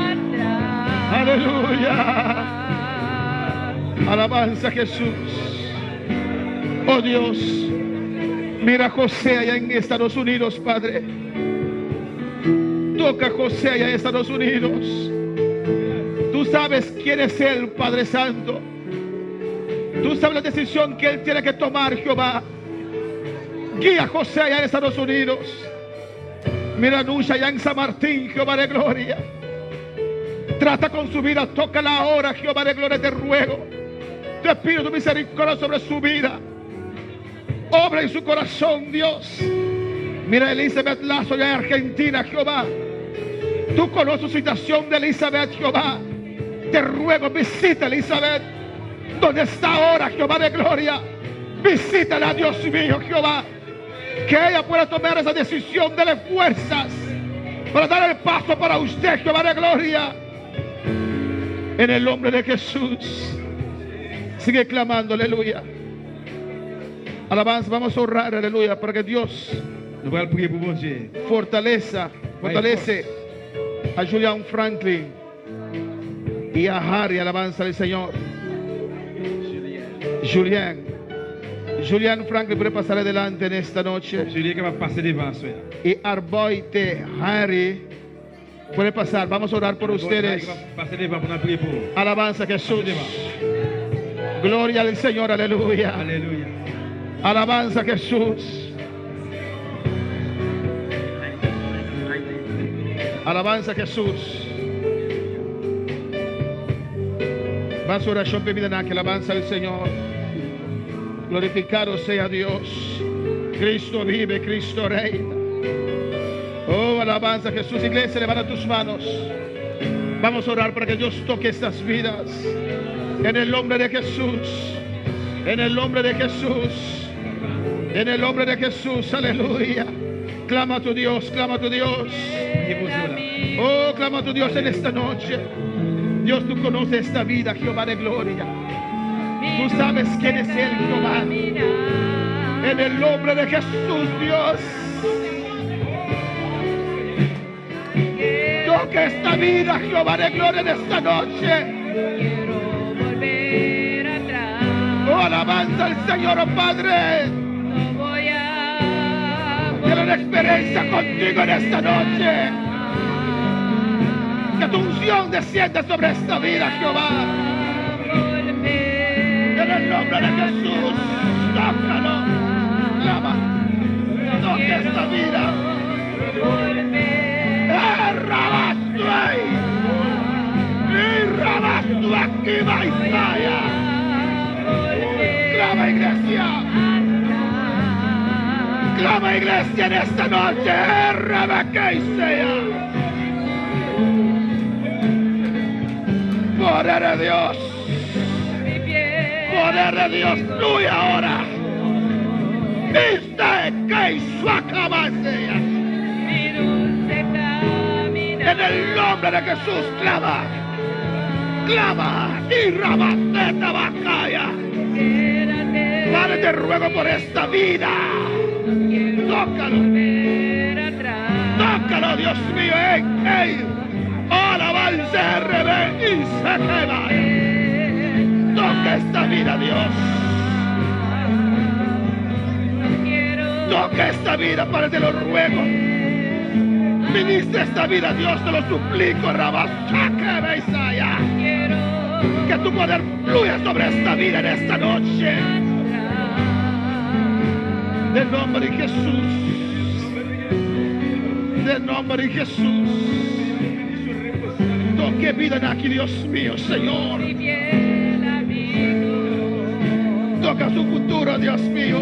atrás. Aleluya. Alabanza a Jesús. Oh Dios, mira a José allá en Estados Unidos, Padre. Toca a José allá en Estados Unidos. Tú sabes quién es él, Padre Santo. Tú sabes la decisión que él tiene que tomar, Jehová. Guía a José allá en Estados Unidos. Mira a Nusha allá en San Martín, Jehová de gloria. Trata con su vida, tócala ahora, Jehová de gloria, te ruego. Te pido tu misericordia sobre su vida. Obra en su corazón, Dios. Mira a Elizabeth Lazo allá en Argentina, Jehová. Tú conoces su situación de Elizabeth, Jehová. Te ruego, visita a Elizabeth. ¿Dónde está ahora, Jehová de gloria? Visítala, Dios mío, Jehová. Que ella pueda tomar esa decisión, dale fuerzas para dar el paso para usted, Jehová de gloria. En el nombre de Jesús. Sigue clamando, aleluya. Alabanza, vamos a orar, aleluya, para que Dios Nous allons prier pour bon Dieu. fortalece a Julian Franklin y a Harry, alabanza al Señor. Julian Franklin puede pasar adelante en esta noche. Celui qui va passer devant soi. Y Arboite Harry puede pasar. Vamos a orar por ustedes. Qui va passer devant pour nous prier pour vous. Alabanza a Jesús. Gloria al Señor, aleluya. Alléluia. Alabanza a Jesús. Alabanza a Jesús. Va su oración bebida en que alabanza al Señor. Glorificado sea Dios. Cristo vive, Cristo reina. Oh, alabanza a Jesús. Iglesia, levanta tus manos. Vamos a orar para que Dios toque estas vidas. En el nombre de Jesús. En el nombre de Jesús. En el nombre de Jesús. Aleluya. Clama a tu Dios, clama a tu Dios. Oh, clama a tu Dios en esta noche. Dios, tú conoces esta vida, Jehová de gloria. Tú sabes quién es Él, Jehová. En el nombre de Jesús, Dios. Toca esta vida, Jehová de gloria, en esta noche. Quiero volver atrás. Oh, alabanza al Señor, oh Padre. No voy a Quiero una experiencia contigo en esta noche. Que tu unción descienda sobre esta vida, Jehová. En el nombre de Jesús, tócalo. Clama. Toca esta vida. Rabastu ahí. Y rabastu aquí, Maisaya. Clama, iglesia. Clama, iglesia, en esta noche. Rebeca y sea. Poder de Dios. Poder de Dios, fluye ahora. Viste que su acabasea. En el nombre de Jesús, clama. Clama. Y rabaceta bacaya. Padre, te ruego por esta vida. Tócalo. Tócalo, Dios mío. ¡Ey! Alabanza, rebe y se te vaya. Toca esta vida, Dios. Toca esta vida, Padre, te lo ruego. Ministra esta vida, Dios, te lo suplico. Rabasaque, Beisaya. Que tu poder fluya sobre esta vida en esta noche. Del nombre de Jesús. Del nombre de Jesús. Toque vida en aquí, Dios mío, Señor. Toca su futuro, Dios mío.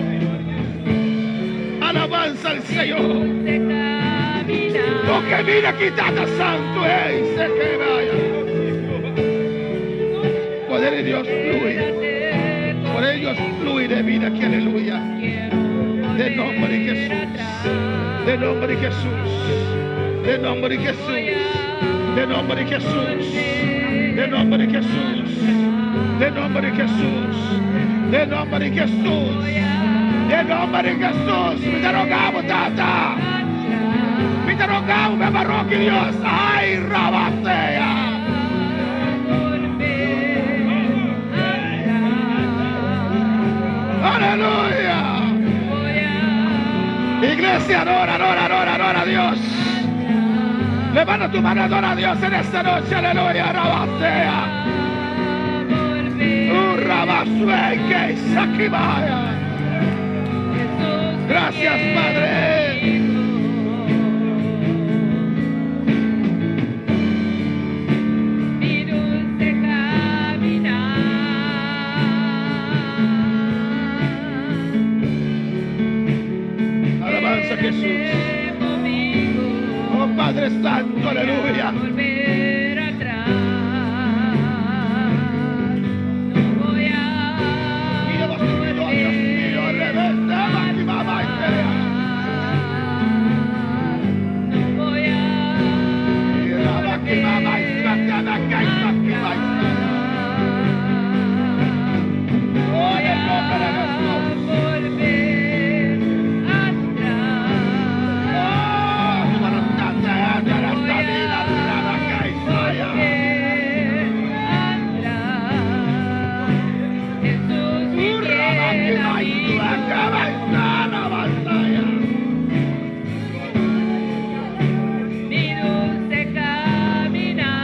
Alabanza al Señor. Toque vida quitada, santo, se que vaya. Poder de Dios fluye. Poder de Dios fluye de vida aquí, aleluya. Del nombre de Jesús. Del nombre de Jesús. Del nombre de Jesús. Del nombre de Jesús. Del nombre de Jesús. Del nombre de Jesús. Del nombre de Jesús. Del nombre de Jesús. Me te rogamos, tata. Me te rogamos, me parroquia, Dios. Ay, rabasea. Aleluya. Iglesia, adora a Dios. Levanta tu mano, adora a Dios en esta noche, aleluya, rabasea. Rabasueke, Sakibaya. Jesús, Gracias, Padre. mi dulce caminar. Alabanza a Jesús. Conmigo, Oh Padre Santo, aleluya. volver atrás. No voy a Dios mío, reventa, mamá y pelea. no voy a mi dulce caminar.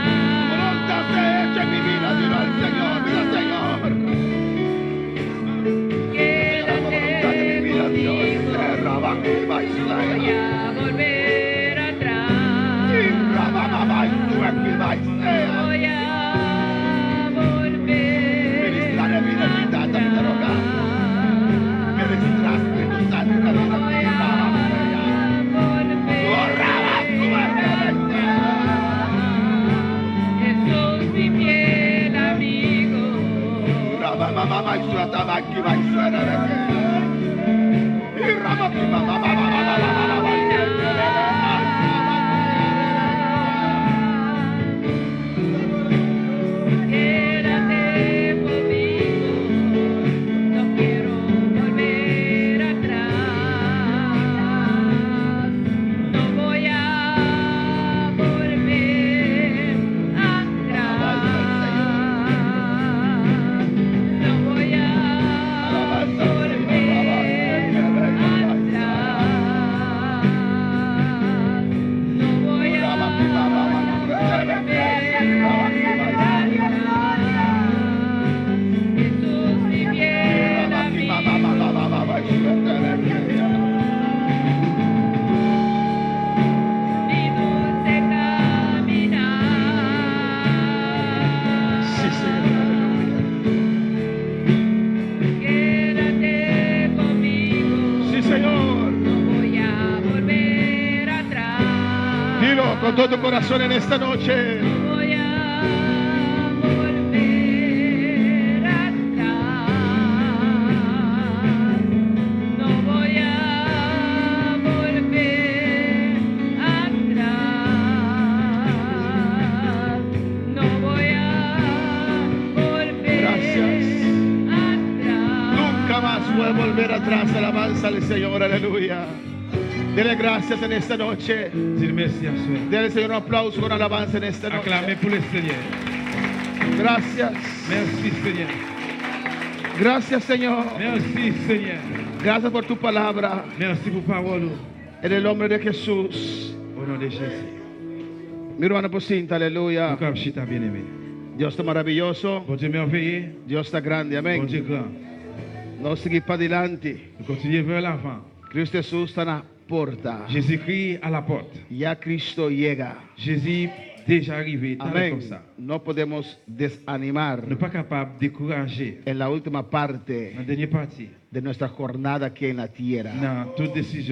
Voy a volver atrás. Voy a Jesús, mi fiel amigo. Quédate conmigo, no quiero volver atrás. No voy a volver atrás. No voy a volver con todo tu corazón en esta noche. No voy a volver atrás. No voy a volver atrás. No voy a volver Gracias. atrás. Nunca más voy a volver atrás. Alabanza al Señor, aleluya. Dele gracias en esta noche. Dis merci à soi. Dele al Señor un aplauso con alabanza en esta Acclamez noche. pour le Seigneur. Gracias. Merci Seigneur. Gracias, Señor. Merci Seigneur. Gracias por tu palabra. Merci pour parole. En el nombre de Jesús. Au nom de Jésus. Mi hermano Pocinta, aleluya. Encore chita bien-aimé. Dios está maravilloso. Bon Dieu merveilleux. Dios está grande. Bon Amén. Dieu grand. No seguir para adelante. Nous continuons vers l'avant. Cristo Jesús está en la puerta. Jésus-Christ à la porte. Ya Cristo llega. Jésus déjà arrivé. Tant Amén. comme ça. No podemos desanimar Ne pas capable de décourager. en la última parte En dernière partie, de nuestra jornada aquí en la tierra. dans toute décision